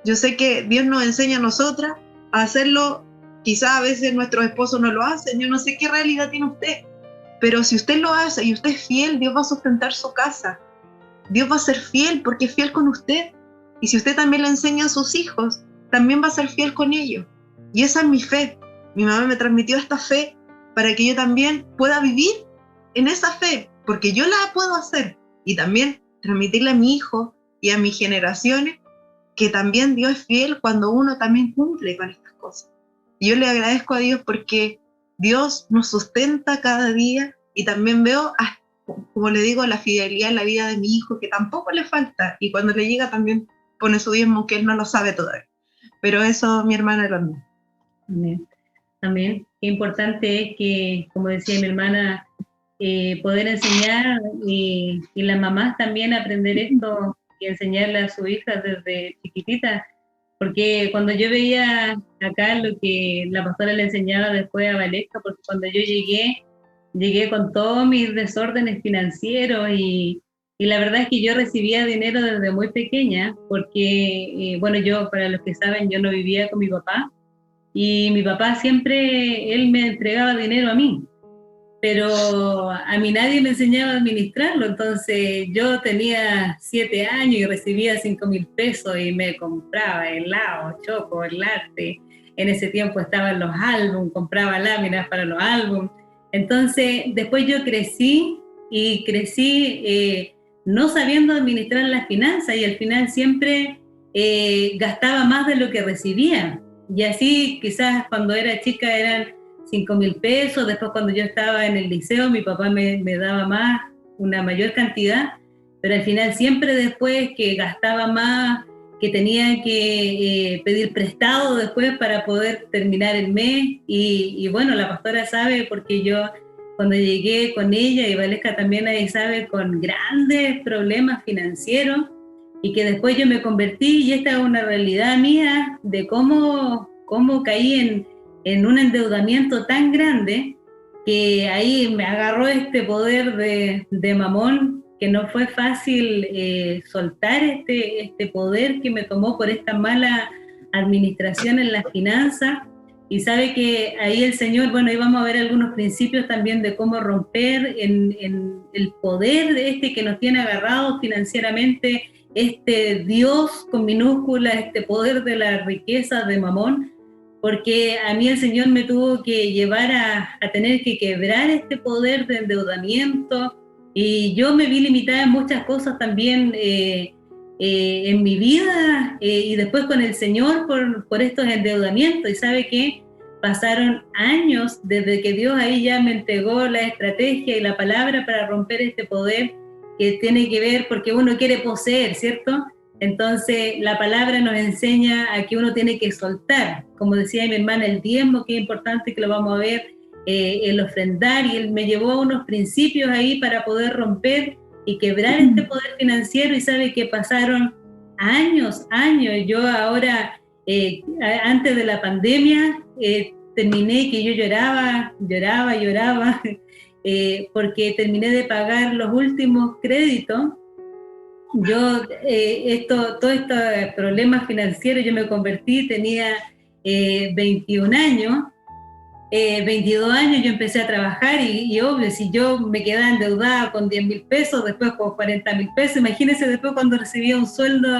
Yo sé que Dios nos enseña a nosotras a hacerlo. Quizá a veces nuestros esposos no lo hacen. Yo no sé qué realidad tiene usted. Pero si usted lo hace y usted es fiel, Dios va a sustentar su casa. Dios va a ser fiel porque es fiel con usted. Y si usted también le enseña a sus hijos, también va a ser fiel con ellos. Y esa es mi fe. Mi mamá me transmitió esta fe para que yo también pueda vivir en esa fe, porque yo la puedo hacer. Y también transmitirle a mi hijo y a mis generaciones que también Dios es fiel cuando uno también cumple con estas cosas. Y yo le agradezco a Dios porque Dios nos sustenta cada día y también veo, como le digo, la fidelidad en la vida de mi hijo, que tampoco le falta. Y cuando le llega también pone su diezmo, que él no lo sabe todavía. Pero eso, mi hermana, es lo mismo. Amén. Amén. Qué importante es que, como decía mi hermana, poder enseñar y las mamás también aprender esto y enseñarle a su hija desde chiquitita. Porque cuando yo veía acá lo que la pastora le enseñaba después a Valesca, porque cuando yo llegué con todos mis desórdenes financieros y la verdad es que yo recibía dinero desde muy pequeña, porque, bueno, yo, para los que saben, yo no vivía con mi papá, y mi papá siempre, él me entregaba dinero a mí, pero a mí nadie me enseñaba a administrarlo. Entonces yo tenía 7 años y recibía 5.000 pesos y me compraba helado, chocolate. En ese tiempo estaban los álbumes, compraba láminas para los álbumes. Entonces después yo crecí no sabiendo administrar las finanzas, y al final siempre gastaba más de lo que recibía. Y así quizás cuando era chica eran 5.000 pesos, después cuando yo estaba en el liceo mi papá me daba más, una mayor cantidad, pero al final siempre después que gastaba más, que tenía que pedir prestado después para poder terminar el mes, y bueno, la pastora sabe porque yo cuando llegué con ella, y Valesca también ahí sabe, con grandes problemas financieros, y que después yo me convertí, y esta es una realidad mía de cómo caí en un endeudamiento tan grande, que ahí me agarró este poder de mamón, que no fue fácil soltar este poder que me tomó por esta mala administración en las finanzas. Y sabe que ahí el Señor, bueno, ahí vamos a ver algunos principios también de cómo romper en el poder de que nos tiene agarrados financieramente, este Dios con minúscula, este poder de la riqueza de mamón, porque a mí el Señor me tuvo que llevar a tener que quebrar este poder de endeudamiento, y yo me vi limitada en muchas cosas también en mi vida, y después con el Señor por estos endeudamientos. Y sabe que pasaron años desde que Dios ahí ya me entregó la estrategia y la palabra para romper este poder que tiene que ver, porque uno quiere poseer, ¿cierto? Entonces la palabra nos enseña a que uno tiene que soltar, como decía mi hermana, el diezmo, que es importante, que lo vamos a ver, el ofrendar, y él me llevó a unos principios ahí para poder romper y quebrar este poder financiero. Y sabe que pasaron años, yo ahora, antes de la pandemia, terminé que yo lloraba, porque terminé de pagar los últimos créditos. Yo, todos estos problemas financieros, yo me convertí, tenía 21 años, 22 años yo empecé a trabajar, y obvio, si yo me quedaba endeudada con 10.000 pesos, después con 40.000 pesos, imagínense después cuando recibía un sueldo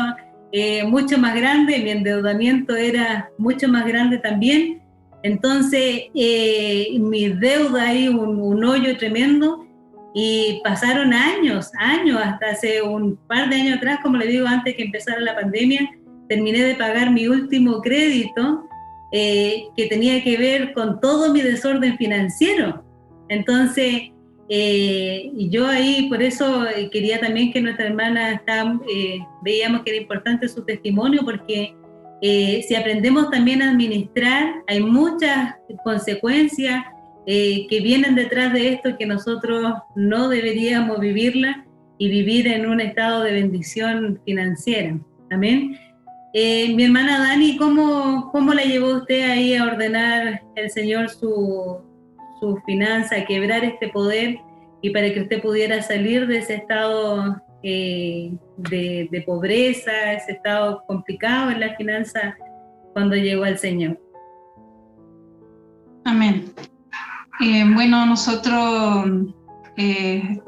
mucho más grande, mi endeudamiento era mucho más grande también. Entonces mi deuda ahí, un hoyo tremendo. Y pasaron años, hasta hace un par de años atrás, como le digo, antes que empezara la pandemia, terminé de pagar mi último crédito que tenía que ver con todo mi desorden financiero. Entonces, yo ahí, por eso quería también que nuestra hermana veíamos que era importante su testimonio, porque si aprendemos también a administrar, hay muchas consecuencias que vienen detrás de esto, que nosotros no deberíamos vivirla y vivir en un estado de bendición financiera. Amén. Mi hermana Dani, ¿cómo la llevó usted ahí a ordenar el Señor su finanza, a quebrar este poder y para que usted pudiera salir de ese estado de pobreza, ese estado complicado en la finanza cuando llegó al Señor? Amén. Bueno, nosotros en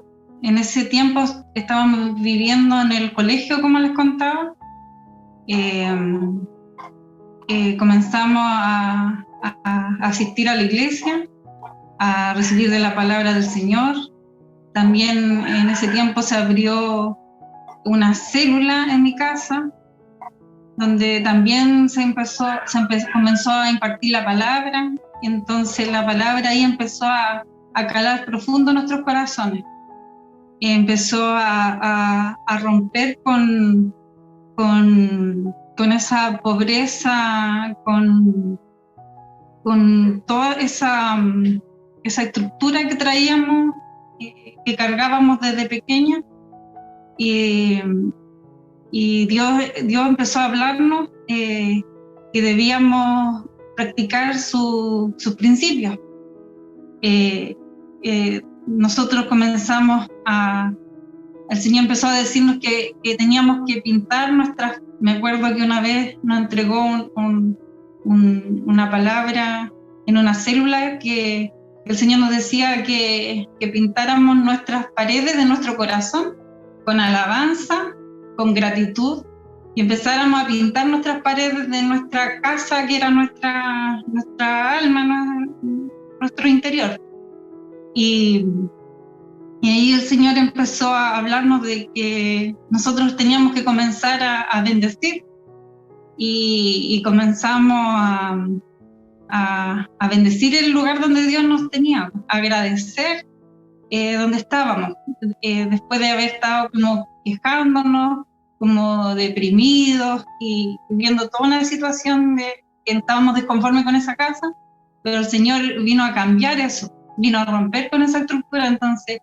ese tiempo estábamos viviendo en el colegio, como les contaba. Comenzamos a asistir a la iglesia, a recibir de la palabra del Señor. También en ese tiempo se abrió una célula en mi casa, donde también comenzó a impartir la palabra. Entonces la palabra ahí empezó a calar profundo en nuestros corazones. Empezó a romper con esa pobreza, con toda esa estructura que traíamos, que cargábamos desde pequeña. Y Dios empezó a hablarnos que debíamos practicar sus principios. Nosotros comenzamos el Señor empezó a decirnos que teníamos que pintar me acuerdo que una vez nos entregó una palabra en una célula, que el Señor nos decía que pintáramos nuestras paredes de nuestro corazón con alabanza, con gratitud, y empezáramos a pintar nuestras paredes de nuestra casa, que era nuestra alma, nuestro interior. Y ahí el Señor empezó a hablarnos de que nosotros teníamos que comenzar a bendecir, y comenzamos a bendecir el lugar donde Dios nos tenía, a agradecer donde estábamos, después de haber estado como quejándonos, como deprimidos y viendo toda una situación de que estábamos desconformes con esa casa, pero el Señor vino a cambiar eso, vino a romper con esa estructura. Entonces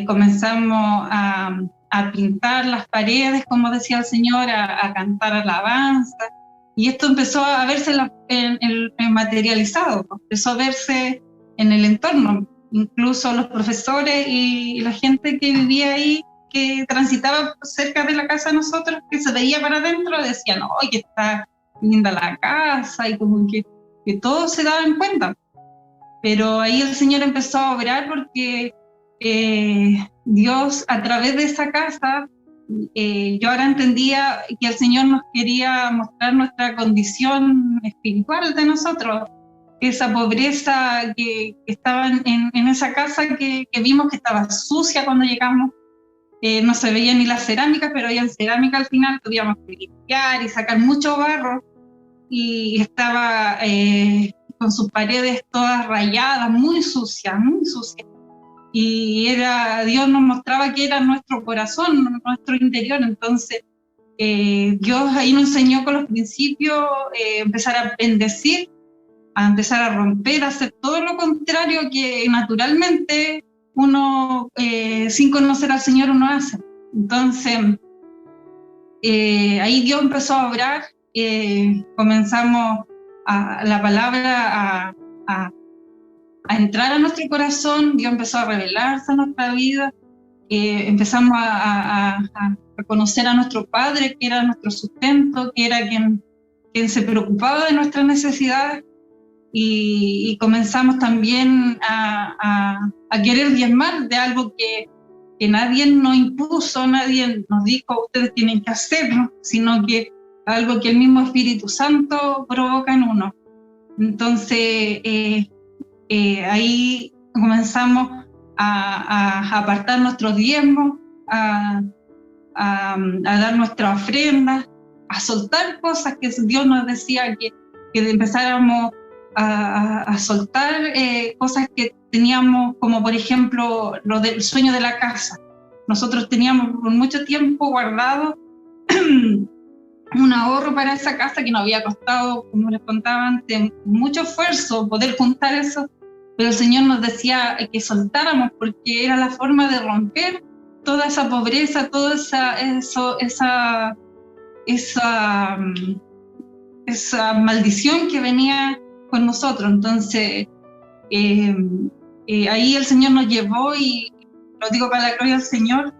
comenzamos a pintar las paredes, como decía el Señor, a cantar alabanza, y esto empezó a verse en materializado, empezó a verse en el entorno. Incluso los profesores y la gente que vivía ahí, que transitaba cerca de la casa de nosotros, que se veía para adentro, decían, ¡ay, que está linda la casa! Y como que todos se daban cuenta. Pero ahí el Señor empezó a obrar, porque Dios, a través de esa casa, yo ahora entendía que el Señor nos quería mostrar nuestra condición espiritual de nosotros, esa pobreza que estaba en esa casa, que vimos que estaba sucia cuando llegamos. No se veía ni la cerámica, pero había cerámica al final, tuvimos que limpiar y sacar mucho barro, y estaba con sus paredes todas rayadas, muy sucias, muy sucias. Y Dios nos mostraba que era nuestro corazón, nuestro interior. Entonces Dios ahí nos enseñó con los principios, empezar a bendecir, a empezar a romper, a hacer todo lo contrario que naturalmente uno, sin conocer al Señor, uno hace. Entonces ahí Dios empezó a obrar, comenzamos la palabra a entrar a nuestro corazón. Dios empezó a revelarse a nuestra vida, empezamos a reconocer a nuestro Padre, que era nuestro sustento, que era quien se preocupaba de nuestras necesidades, y comenzamos también a querer diezmar de algo que nadie nos impuso, nadie nos dijo ustedes tienen que hacerlo, sino que algo que el mismo Espíritu Santo provoca en uno. Entonces ahí comenzamos a apartar nuestros diezmos, a dar nuestra ofrenda, a soltar cosas que Dios nos decía que empezáramos a soltar cosas que teníamos, como por ejemplo lo del sueño de la casa. Nosotros teníamos por mucho tiempo guardado un ahorro para esa casa que nos había costado, como les contaba antes, mucho esfuerzo poder juntar eso, pero el Señor nos decía que soltáramos porque era la forma de romper toda esa pobreza, toda esa maldición que venía con nosotros. Entonces ahí el Señor nos llevó, y lo digo para la gloria del Señor,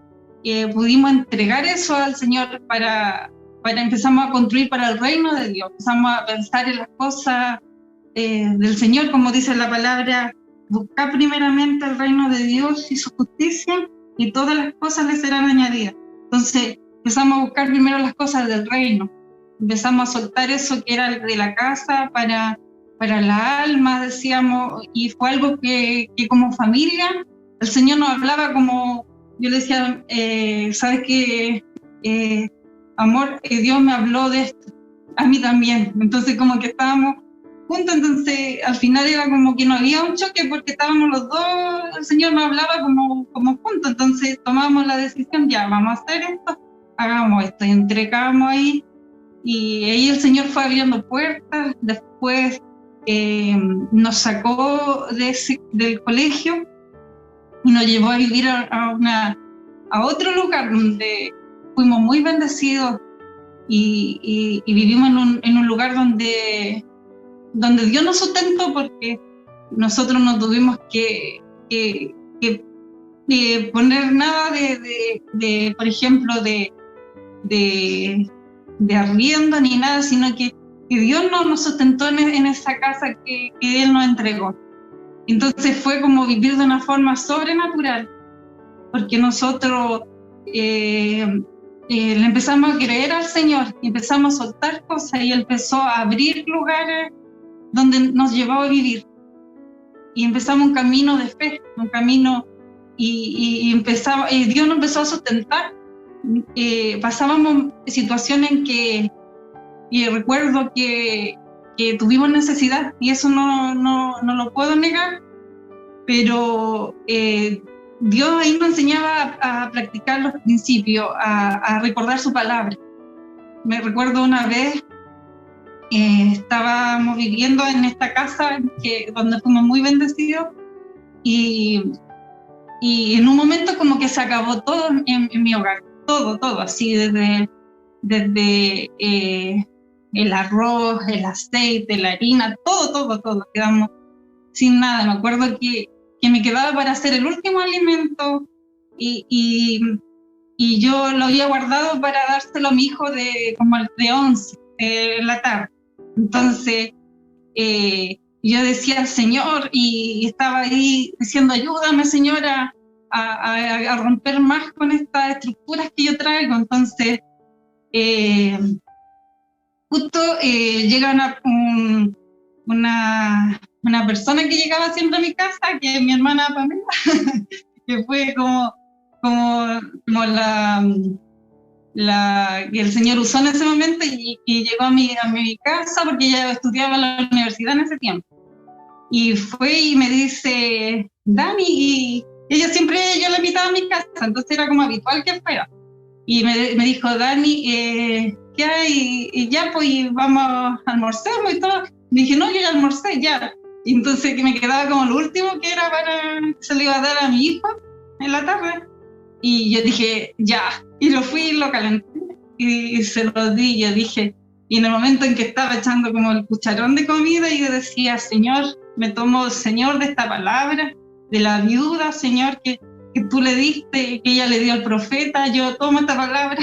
pudimos entregar eso al Señor para empezamos a construir para el reino de Dios, empezamos a pensar en las cosas del Señor, como dice la palabra: buscar primeramente el reino de Dios y su justicia, y todas las cosas le serán añadidas. Entonces empezamos a buscar primero las cosas del reino, empezamos a soltar eso que era de la casa para la alma, decíamos, y fue algo que como familia el Señor nos hablaba, como yo le decía, ¿sabes qué? Amor, Dios me habló de esto, a mí también. Entonces como que estábamos juntos, entonces al final era como que no había un choque porque estábamos los dos, el Señor nos hablaba como juntos, entonces tomamos la decisión: ya, vamos a hacer esto, hagamos esto, y entregamos ahí, y ahí el Señor fue abriendo puertas. Después nos sacó del colegio y nos llevó a vivir a otro lugar donde fuimos muy bendecidos, y vivimos en un lugar donde Dios nos sustentó, porque nosotros no tuvimos que poner nada de por ejemplo, de arriendo ni nada, sino que Dios nos sustentó en esa casa que Él nos entregó. Entonces fue como vivir de una forma sobrenatural, porque nosotros le empezamos a creer al Señor, y empezamos a soltar cosas, y Él empezó a abrir lugares donde nos llevó a vivir, y empezamos un camino de fe, un camino, y Dios nos empezó a sustentar. Pasábamos situaciones en que recuerdo que tuvimos necesidad, y eso no lo puedo negar, pero Dios ahí nos enseñaba a practicar los principios, a recordar su palabra. Me recuerdo una vez, estábamos viviendo en esta casa donde fuimos muy bendecidos, y en un momento como que se acabó todo en mi hogar, todo, así desde el arroz, el aceite, la harina, todo, quedamos sin nada. Me acuerdo que me quedaba para hacer el último alimento, y yo lo había guardado para dárselo a mi hijo de 11 en la tarde. Entonces yo decía: Señor, y estaba ahí diciendo: ayúdame, Señora, a romper más con estas estructuras que yo traigo. Entonces justo llega una persona que llegaba siempre a mi casa, que es mi hermana Pamela, que fue como la que el Señor usó en ese momento, y llegó a mi casa, porque ella estudiaba en la universidad en ese tiempo, y fue y me dice: Dani, y ella siempre, yo la invitaba a mi casa, entonces era como habitual que fuera, y me dijo: Dani, ¿qué hay? Y ya, pues vamos a almorzar y todo. Me dije: no, yo ya almorcé, ya. Y entonces que me quedaba como lo último que era se lo iba a dar a mi hijo en la tarde. Y yo dije: ya. Y lo fui, lo calenté y se lo di. Yo dije, y en el momento en que estaba echando como el cucharón de comida, yo decía: Señor, me tomo, Señor, de esta palabra, de la viuda, Señor, que tú le diste, que ella le dio al profeta, yo tomo esta palabra.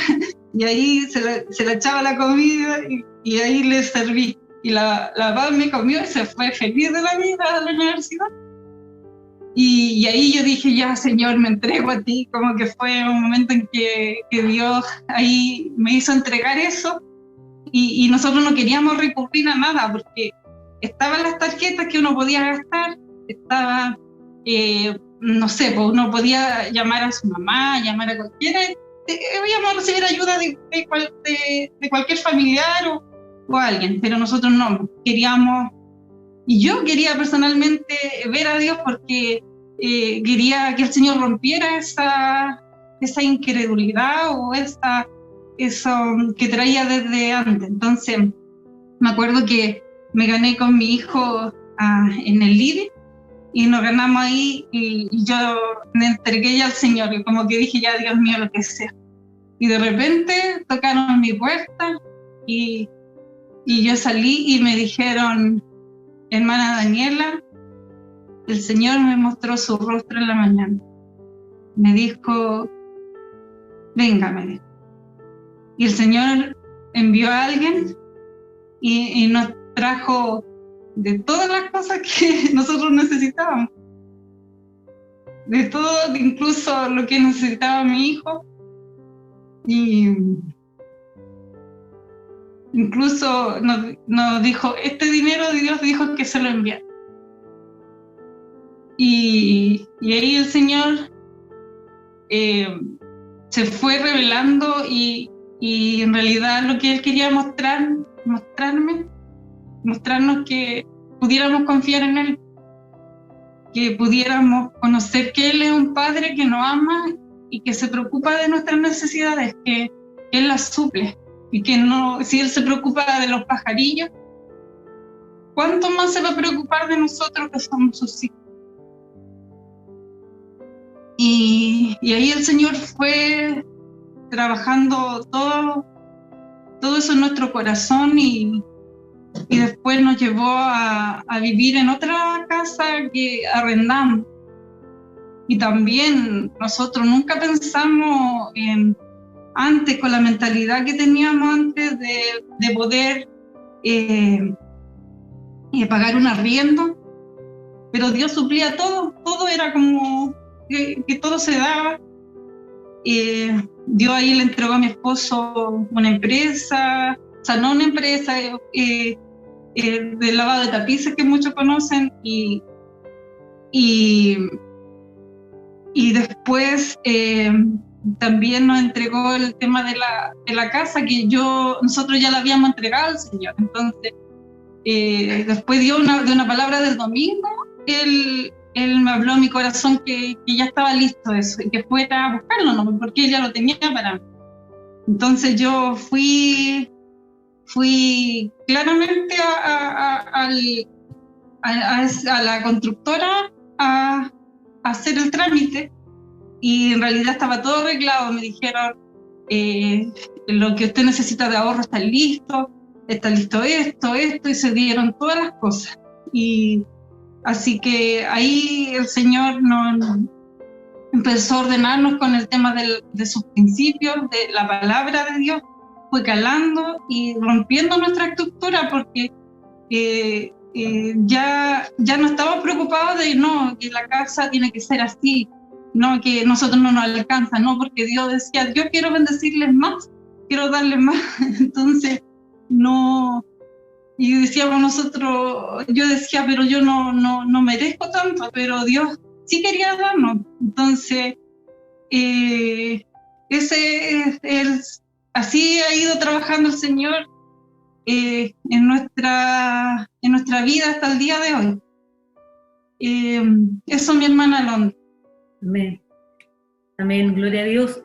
Y ahí se la echaba la comida, y ahí le serví. Y la paz me comió y se fue feliz de la vida a la universidad. Y ahí yo dije: ya, Señor, me entrego a ti. Como que fue un momento en que Dios ahí me hizo entregar eso, y nosotros no queríamos recurrir a nada, porque estaban las tarjetas que uno podía gastar, estaba no sé, pues uno podía llamar a su mamá, llamar a cualquiera, íbamos a recibir ayuda de cualquier familiar o alguien, pero nosotros no, queríamos, y yo quería personalmente ver a Dios porque quería que el Señor rompiera esa incredulidad o eso que traía desde antes. Entonces, me acuerdo que me gané con mi hijo en el Lidl y nos ganamos ahí y yo me entregué ya al Señor, y como que dije, ya, Dios mío, lo que sea. Y de repente tocaron mi puerta y yo salí y me dijeron, hermana Daniela, el Señor me mostró su rostro en la mañana. Me dijo, venga, me dijo. Y el Señor envió a alguien y nos trajo de todas las cosas que nosotros necesitábamos. De todo, incluso lo que necesitaba mi hijo. Y incluso nos dijo, este dinero Dios dijo que se lo enviara. Y ahí el Señor se fue revelando y en realidad lo que Él quería mostrarnos que pudiéramos confiar en Él, que pudiéramos conocer que Él es un Padre que nos ama y que se preocupa de nuestras necesidades, que Él las suple, y que no, si Él se preocupa de los pajarillos, ¿cuánto más se va a preocupar de nosotros que somos sus hijos? Y ahí el Señor fue trabajando todo eso en nuestro corazón y después nos llevó a vivir en otra casa que arrendamos. Y también nosotros nunca pensamos antes, con la mentalidad que teníamos antes de poder pagar un arriendo, pero Dios suplía todo era como que todo se daba. Dios ahí le entregó a mi esposo una empresa, o sea, no una empresa, de lavado de tapices que muchos conocen, y después también nos entregó el tema de la casa que nosotros ya la habíamos entregado al Señor. Entonces, después de una palabra del domingo, Él me habló a mi corazón que ya estaba listo eso y que fuera a buscarlo, ¿no? Porque Él ya lo tenía para mí. Entonces yo fui claramente a la constructora a hacer el trámite, y en realidad estaba todo arreglado. Me dijeron, lo que usted necesita de ahorro está listo esto, y se dieron todas las cosas. Y así que ahí el Señor nos empezó a ordenarnos con el tema de sus principios, de la palabra de Dios, fue calando y rompiendo nuestra estructura, porque ya no estaba preocupado de que la casa tiene que ser así, no, que nosotros no nos alcanza, no, porque Dios decía, yo quiero bendecirles más, quiero darles más. Entonces, no, y decíamos nosotros, yo decía, pero yo no merezco tanto, pero Dios sí quería darnos. Entonces, así ha ido trabajando el Señor en nuestra vida hasta el día de hoy. Eso, mi hermana Londra. Amén. Amén, gloria a Dios.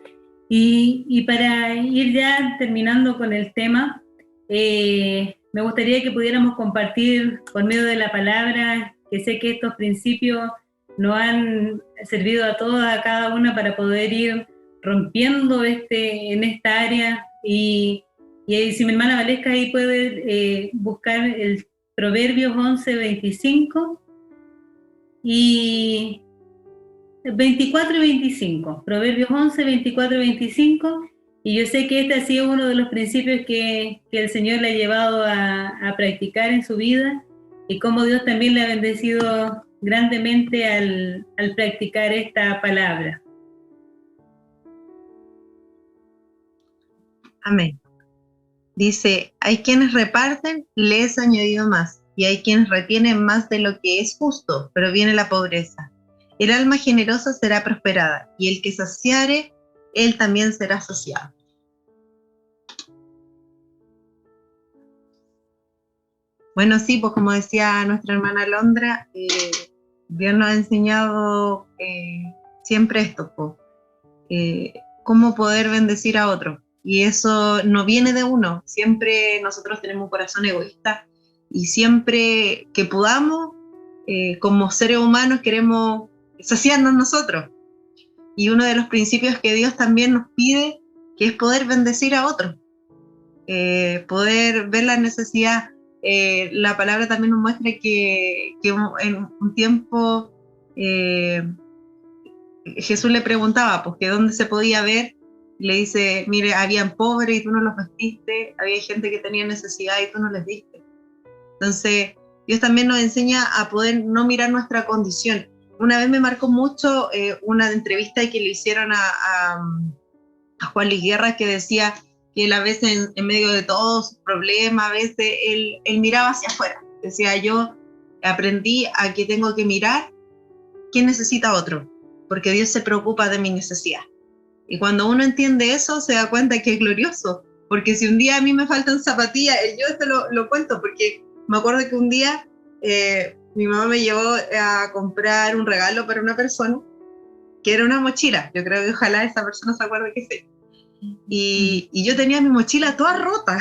Y para ir ya terminando con el tema, me gustaría que pudiéramos compartir por medio de la palabra, que sé que estos principios nos han servido a todas, a cada una, para poder ir rompiendo en esta área. Y si mi hermana Valesca ahí puede buscar el Proverbios 11:25 y 24 y 25, Proverbios 11, 24 y 25, y yo sé que este ha sido uno de los principios que el Señor le ha llevado a practicar en su vida, y cómo Dios también le ha bendecido grandemente al practicar esta palabra. Amén. Dice, hay quienes reparten y les es añadido más, y hay quienes retienen más de lo que es justo, pero viene la pobreza. El alma generosa será prosperada, y el que saciare, él también será saciado. Bueno, sí, pues como decía nuestra hermana Alondra, Dios nos ha enseñado siempre esto, pues, cómo poder bendecir a otro. Y eso no viene de uno. Siempre nosotros tenemos un corazón egoísta y siempre que podamos, como seres humanos, queremos saciarnos nosotros. Y uno de los principios que Dios también nos pide, que es poder bendecir a otros, poder ver la necesidad. La palabra también nos muestra que en un tiempo Jesús le preguntaba, pues, que dónde se podía ver, y le dice, mire, habían pobres y tú no los vestiste, había gente que tenía necesidad y tú no les diste. Entonces, Dios también nos enseña a poder no mirar nuestra condición. Una vez me marcó mucho una entrevista que le hicieron a Juan Luis Guerra, que decía que él a veces en medio de todos sus problemas, a veces él miraba hacia afuera. Decía, yo aprendí a que tengo que mirar quién necesita otro, porque Dios se preocupa de mi necesidad. Y cuando uno entiende eso, se da cuenta que es glorioso, porque si un día a mí me faltan zapatillas, yo esto lo cuento, porque me acuerdo que un día mi mamá me llevó a comprar un regalo para una persona, que era una mochila. Yo creo que ojalá esa persona se acuerde que sí. Y yo tenía mi mochila toda rota,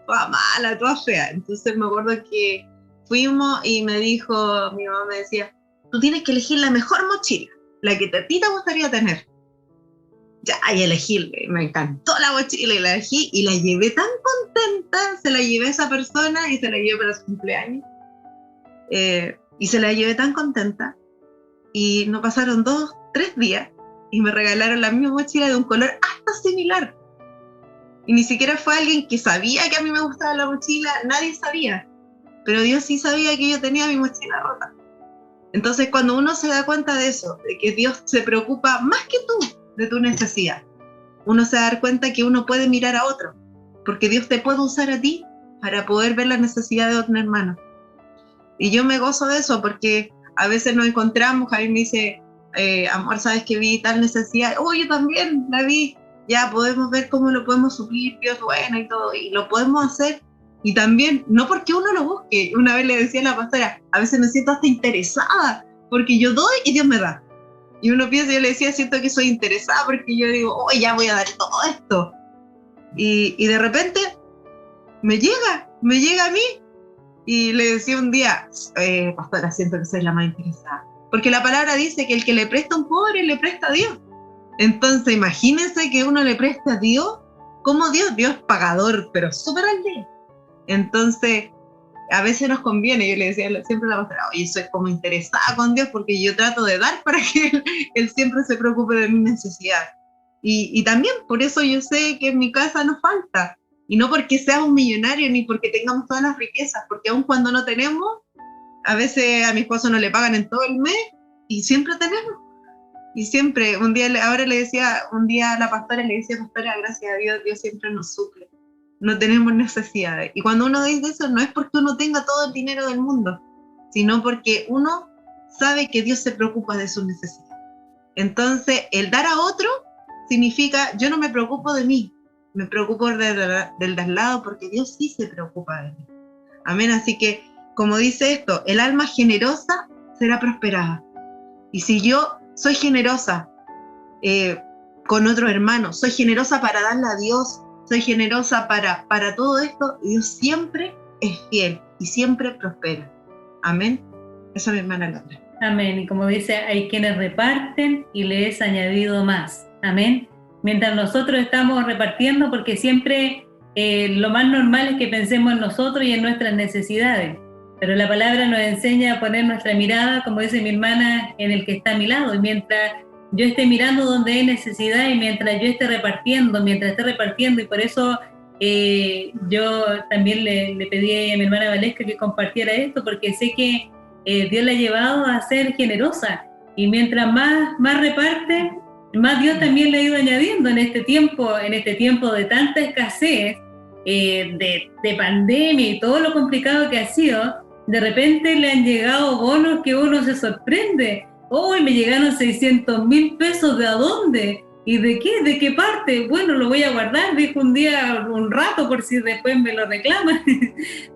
toda mala, toda fea. Entonces me acuerdo que fuimos y mi mamá me decía, tú tienes que elegir la mejor mochila, la que a ti te gustaría tener. Ya, y elegí, me encantó la mochila y la elegí y la llevé tan contenta, se la llevé a esa persona y se la llevé para su cumpleaños. Y se la llevé tan contenta y no pasaron 2, 3 días y me regalaron la misma mochila de un color hasta similar. Y ni siquiera fue alguien que sabía que a mí me gustaba la mochila, nadie sabía. Pero Dios sí sabía que yo tenía mi mochila rota. Entonces, cuando uno se da cuenta de eso, de que Dios se preocupa más que tú de tu necesidad, uno se da cuenta que uno puede mirar a otro, porque Dios te puede usar a ti para poder ver la necesidad de otro hermano. Y yo me gozo de eso, porque a veces nos encontramos, Javier me dice, amor, ¿sabes que vi tal necesidad? Oh, yo también la vi. Ya podemos ver cómo lo podemos suplir, Dios bueno y todo, y lo podemos hacer. Y también, no porque uno lo busque, una vez le decía a la pastora, a veces me siento hasta interesada, porque yo doy y Dios me da. Y uno piensa, yo le decía, siento que soy interesada, porque yo digo, oh, ya voy a dar todo esto. Y de repente, me llega a mí, y le decía un día, pastora, siento que soy la más interesada. Porque la palabra dice que el que le presta a un pobre, le presta a Dios. Entonces, imagínense que uno le presta a Dios, como Dios pagador, pero súper al día. Entonces, a veces nos conviene, yo le decía siempre a la pastora, oye, soy como interesada con Dios porque yo trato de dar para que él siempre se preocupe de mi necesidad. Y también por eso yo sé que en mi casa nos falta. Y no porque seamos un millonario ni porque tengamos todas las riquezas, porque aun cuando no tenemos, a veces a mi esposo no le pagan en todo el mes y siempre tenemos. Y siempre, un día a la pastora le decía, pastora, gracias a Dios, Dios siempre nos suple. No tenemos necesidades. Y cuando uno dice eso, no es porque uno tenga todo el dinero del mundo, sino porque uno sabe que Dios se preocupa de sus necesidades. Entonces, el dar a otro significa, yo no me preocupo de mí, me preocupo del de al lado, porque Dios sí se preocupa de mí. Amén. Así que, como dice esto, el alma generosa será prosperada. Y si yo soy generosa con otro hermano, soy generosa para darle a Dios, soy generosa para todo esto, Dios siempre es fiel y siempre prospera. Amén. Esa es mi hermana Laura. Amén. Y como dice, hay quienes reparten y le es añadido más. Amén. Mientras nosotros estamos repartiendo, porque siempre lo más normal es que pensemos en nosotros y en nuestras necesidades. Pero la palabra nos enseña a poner nuestra mirada, como dice mi hermana, en el que está a mi lado. Y mientras yo esté mirando donde hay necesidad y mientras yo esté repartiendo, y por eso yo también le pedí a mi hermana Valesca que compartiera esto, porque sé que Dios la ha llevado a ser generosa. Y mientras más reparte, más Dios también le ha ido añadiendo en este tiempo de tanta escasez, de pandemia y todo lo complicado que ha sido. De repente le han llegado bonos que uno se sorprende. hoy me llegaron 600.000 pesos, ¿de dónde? ¿Y de qué? ¿De qué parte? Bueno, lo voy a guardar, dijo un día, un rato, por si después me lo reclaman.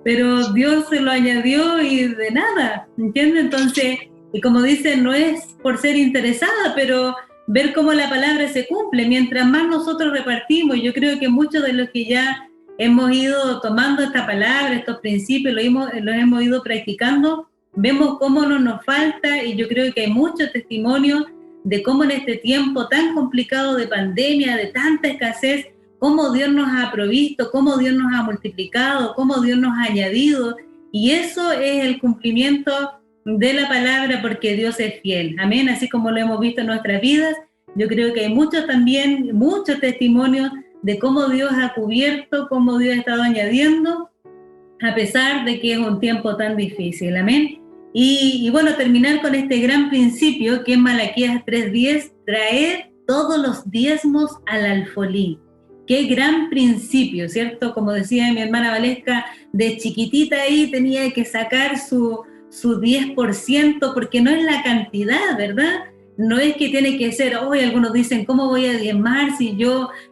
Pero Dios se lo añadió y de nada, ¿entiendes? Entonces, y como dicen, no es por ser interesada, pero ver cómo la palabra se cumple. Mientras más nosotros repartimos, yo creo que muchos de los que ya hemos ido tomando esta palabra, estos principios, los hemos ido practicando, vemos cómo no nos falta, y yo creo que hay muchos testimonios de cómo en este tiempo tan complicado de pandemia, de tanta escasez, cómo Dios nos ha provisto, cómo Dios nos ha multiplicado, cómo Dios nos ha añadido, y eso es el cumplimiento de la palabra, porque Dios es fiel, amén, así como lo hemos visto en nuestras vidas. Yo creo que hay muchos testimonios de cómo Dios ha cubierto, cómo Dios ha estado añadiendo, a pesar de que es un tiempo tan difícil, amén. Y bueno, terminar con este gran principio que es Malaquías 3:10, traer todos los diezmos al alfolí. Qué gran principio, ¿cierto? Como decía mi hermana Valesca, de chiquitita ahí tenía que sacar su 10%, porque no es la cantidad, ¿verdad? No es que tiene que ser, hoy algunos dicen, ¿cómo voy a diezmar si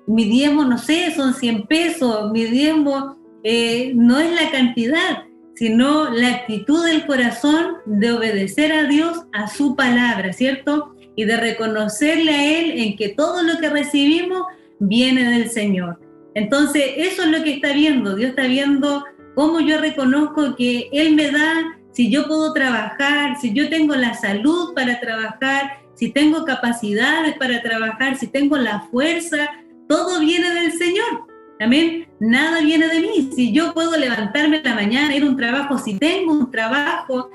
mi diezmo, no sé, son 100 pesos, mi diezmo no es la cantidad, sino la actitud del corazón de obedecer a Dios, a su palabra, ¿cierto? Y de reconocerle a Él en que todo lo que recibimos viene del Señor. Entonces, eso es lo que está viendo. Dios está viendo cómo yo reconozco que Él me da, si yo puedo trabajar, si yo tengo la salud para trabajar, si tengo capacidades para trabajar, si tengo la fuerza, todo viene del Señor. Amén. Nada viene de mí. Si yo puedo levantarme en la mañana, ir a un trabajo, si tengo un trabajo,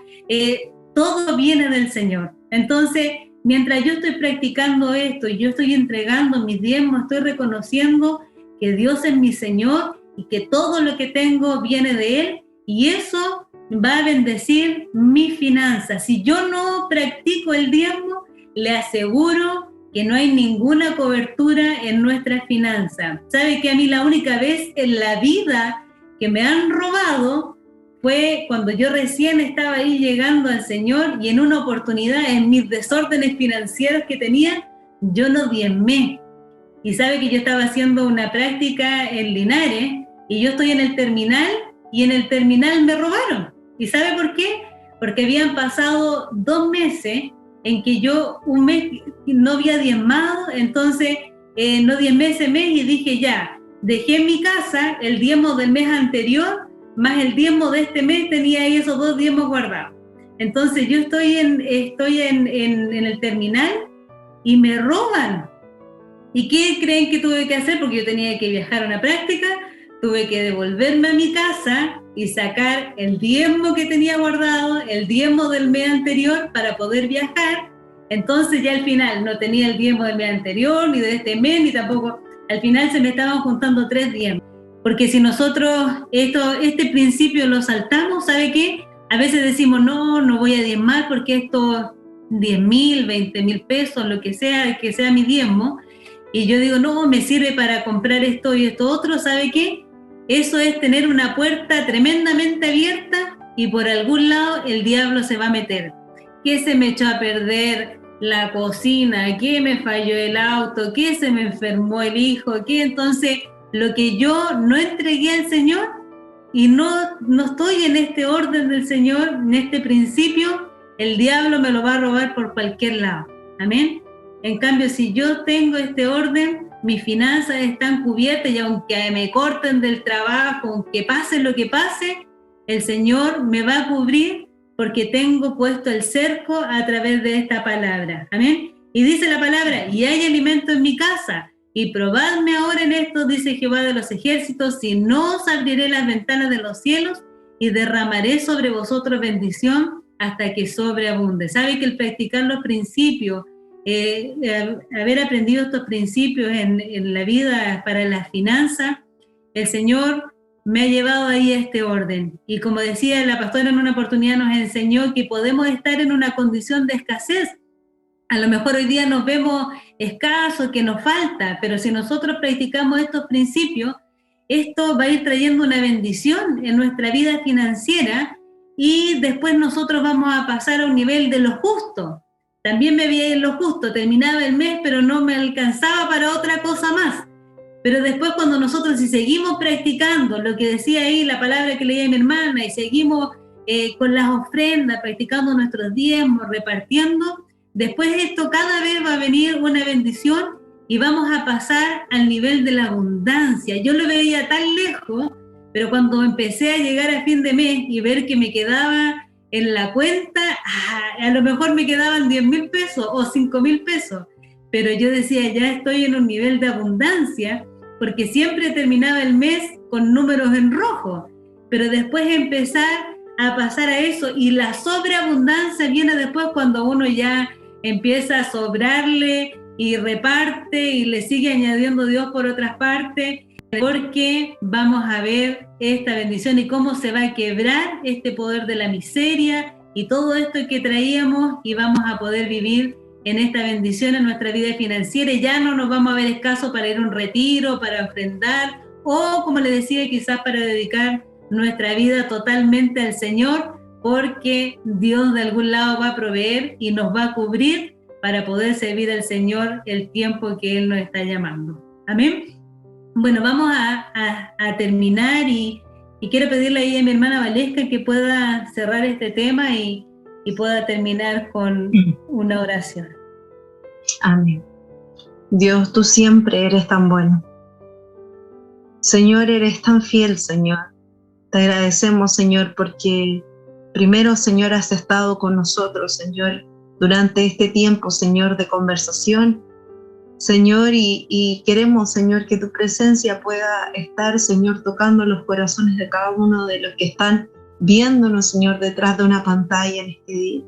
todo viene del Señor. Entonces, mientras yo estoy practicando esto y yo estoy entregando mis diezmos, estoy reconociendo que Dios es mi Señor y que todo lo que tengo viene de Él, y eso va a bendecir mi finanzas. Si yo no practico el diezmo, le aseguro que no hay ninguna cobertura en nuestras finanzas. ¿Sabe que a mí la única vez en la vida que me han robado fue cuando yo recién estaba ahí llegando al Señor, y en una oportunidad, en mis desórdenes financieros que tenía, yo no diezmé? Y sabe que yo estaba haciendo una práctica en Linares, y yo estoy en el terminal, y en el terminal me robaron. ¿Y sabe por qué? Porque habían pasado 2 meses en que yo un mes no había diezmado, entonces no diezmé ese mes, y dije ya, dejé en mi casa el diezmo del mes anterior, más el diezmo de este mes, tenía ahí esos 2 diezmos guardados. Entonces yo estoy en el terminal y me roban. ¿Y qué creen que tuve que hacer? Porque yo tenía que viajar a una práctica, tuve que devolverme a mi casa y sacar el diezmo que tenía guardado, el diezmo del mes anterior, para poder viajar. Entonces ya al final no tenía el diezmo del mes anterior, ni de este mes, ni tampoco. Al final se me estaban juntando 3 diezmos. Porque si nosotros este principio lo saltamos, ¿sabe qué? A veces decimos, no voy a diezmar porque estos 10.000, 20.000 pesos, lo que sea mi diezmo, y yo digo, no, me sirve para comprar esto y esto otro, ¿sabe qué? Eso es tener una puerta tremendamente abierta, y por algún lado el diablo se va a meter. ¿Qué se me echó a perder la cocina? ¿Qué me falló el auto? ¿Qué se me enfermó el hijo? ¿Qué? Entonces, lo que yo no entregué al Señor y no estoy en este orden del Señor, en este principio, el diablo me lo va a robar por cualquier lado. Amén. En cambio, si yo tengo este orden, mis finanzas están cubiertas, y aunque me corten del trabajo, aunque pase lo que pase, el Señor me va a cubrir, porque tengo puesto el cerco a través de esta palabra. Amén. Y dice la palabra, y hay alimento en mi casa, y probadme ahora en esto, dice Jehová de los ejércitos, si no os abriré las ventanas de los cielos y derramaré sobre vosotros bendición hasta que sobreabunde. ¿Sabe que el practicar los principios, haber aprendido estos principios en la vida para las finanzas, el Señor me ha llevado ahí a este orden? Y como decía la pastora en una oportunidad, nos enseñó que podemos estar en una condición de escasez. A lo mejor hoy día nos vemos escasos, que nos falta, pero si nosotros practicamos estos principios, esto va a ir trayendo una bendición en nuestra vida financiera, y después nosotros vamos a pasar a un nivel de lo justo. también me veía en lo justo, terminaba el mes, pero no me alcanzaba para otra cosa más. Pero después cuando nosotros si seguimos practicando lo que decía ahí, la palabra que leía mi hermana, y seguimos con las ofrendas, practicando nuestros diezmos, repartiendo, después esto cada vez va a venir una bendición y vamos a pasar al nivel de la abundancia. Yo lo veía tan lejos, pero cuando empecé a llegar a fin de mes y ver que me quedaba en la cuenta, a lo mejor me quedaban 10.000 pesos o 5.000 pesos, pero yo decía, ya estoy en un nivel de abundancia, porque siempre terminaba el mes con números en rojo, pero después empezar a pasar a eso, y la sobreabundancia viene después cuando uno ya empieza a sobrarle y reparte y le sigue añadiendo Dios por otras partes, porque vamos a ver esta bendición y cómo se va a quebrar este poder de la miseria y todo esto que traíamos, y vamos a poder vivir en esta bendición en nuestra vida financiera, y ya no nos vamos a ver escaso para ir a un retiro, para ofrendar, o como le decía, quizás para dedicar nuestra vida totalmente al Señor, porque Dios de algún lado va a proveer y nos va a cubrir para poder servir al Señor el tiempo que Él nos está llamando. Amén. Bueno, vamos a terminar y quiero pedirle ahí a mi hermana Valesca que pueda cerrar este tema y pueda terminar con una oración. Amén. Dios, tú siempre eres tan bueno. Señor, eres tan fiel, Señor. Te agradecemos, Señor, porque primero, Señor, has estado con nosotros, Señor, durante este tiempo, Señor, de conversación, Señor, y queremos, Señor, que tu presencia pueda estar, Señor, tocando los corazones de cada uno de los que están viéndonos, Señor, detrás de una pantalla en este día.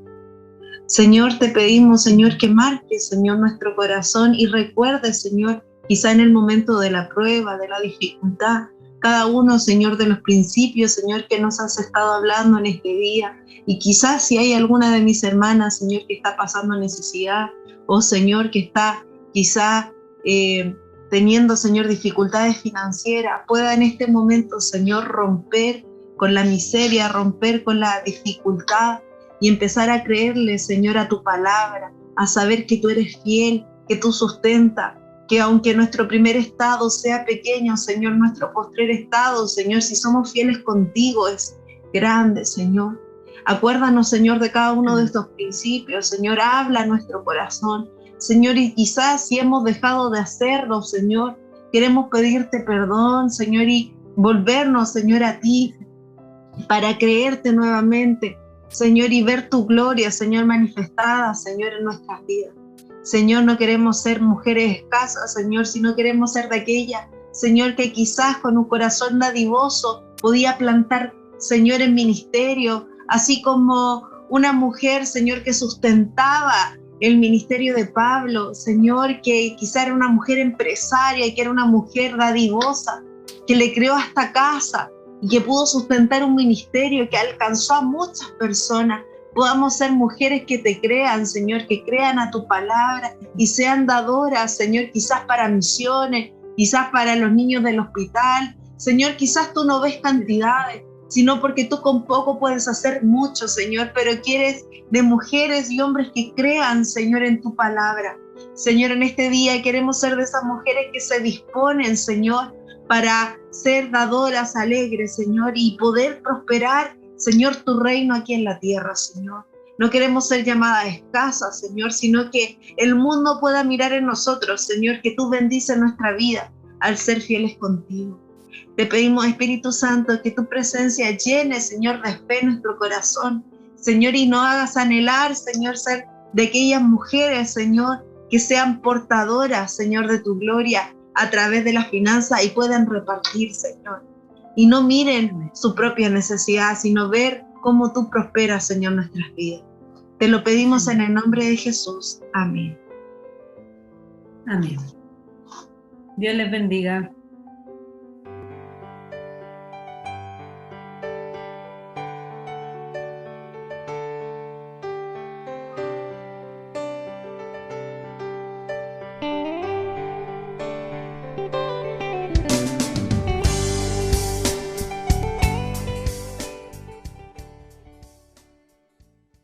Señor, te pedimos, Señor, que marques, Señor, nuestro corazón y recuerde, Señor, quizá en el momento de la prueba, de la dificultad, cada uno, Señor, de los principios, Señor, que nos has estado hablando en este día. Y quizás si hay alguna de mis hermanas, Señor, que está pasando necesidad, o Señor, que está quizá teniendo, Señor, dificultades financieras, pueda en este momento, Señor, romper con la miseria, romper con la dificultad y empezar a creerle, Señor, a tu palabra, a saber que tú eres fiel, que tú sustentas, que aunque nuestro primer estado sea pequeño, Señor, nuestro postrer estado, Señor, si somos fieles contigo, es grande, Señor. Acuérdanos, Señor, de cada uno de estos principios, Señor, habla a nuestro corazón, Señor, y quizás si hemos dejado de hacerlo, Señor, queremos pedirte perdón, Señor, y volvernos, Señor, a ti, para creerte nuevamente, Señor, y ver tu gloria, Señor, manifestada, Señor, en nuestras vidas. Señor, no queremos ser mujeres escasas, Señor, sino queremos ser de aquella, Señor, que quizás con un corazón dadivoso podía plantar, Señor, en ministerio, así como una mujer, Señor, que sustentaba el ministerio de Pablo, Señor, que quizá era una mujer empresaria y que era una mujer dadivosa, que le creó hasta casa y que pudo sustentar un ministerio que alcanzó a muchas personas. Podamos ser mujeres que te crean, Señor, que crean a tu palabra y sean dadoras, Señor, quizás para misiones, quizás para los niños del hospital. Señor, quizás tú no ves cantidades, sino porque tú con poco puedes hacer mucho, Señor, pero quieres de mujeres y hombres que crean, Señor, en tu palabra. Señor, en este día queremos ser de esas mujeres que se disponen, Señor, para ser dadoras, alegres, Señor, y poder prosperar, Señor, tu reino aquí en la tierra, Señor. No queremos ser llamadas escasas, Señor, sino que el mundo pueda mirar en nosotros, Señor, que tú bendices nuestra vida al ser fieles contigo. Te pedimos, Espíritu Santo, que tu presencia llene, Señor, de fe nuestro corazón, Señor, y nos hagas anhelar, Señor, ser de aquellas mujeres, Señor, que sean portadoras, Señor, de tu gloria a través de las finanzas y puedan repartir, Señor. Y no miren su propia necesidad, sino ver cómo tú prosperas, Señor, nuestras vidas. Te lo pedimos en el nombre de Jesús. Amén. Amén. Dios les bendiga.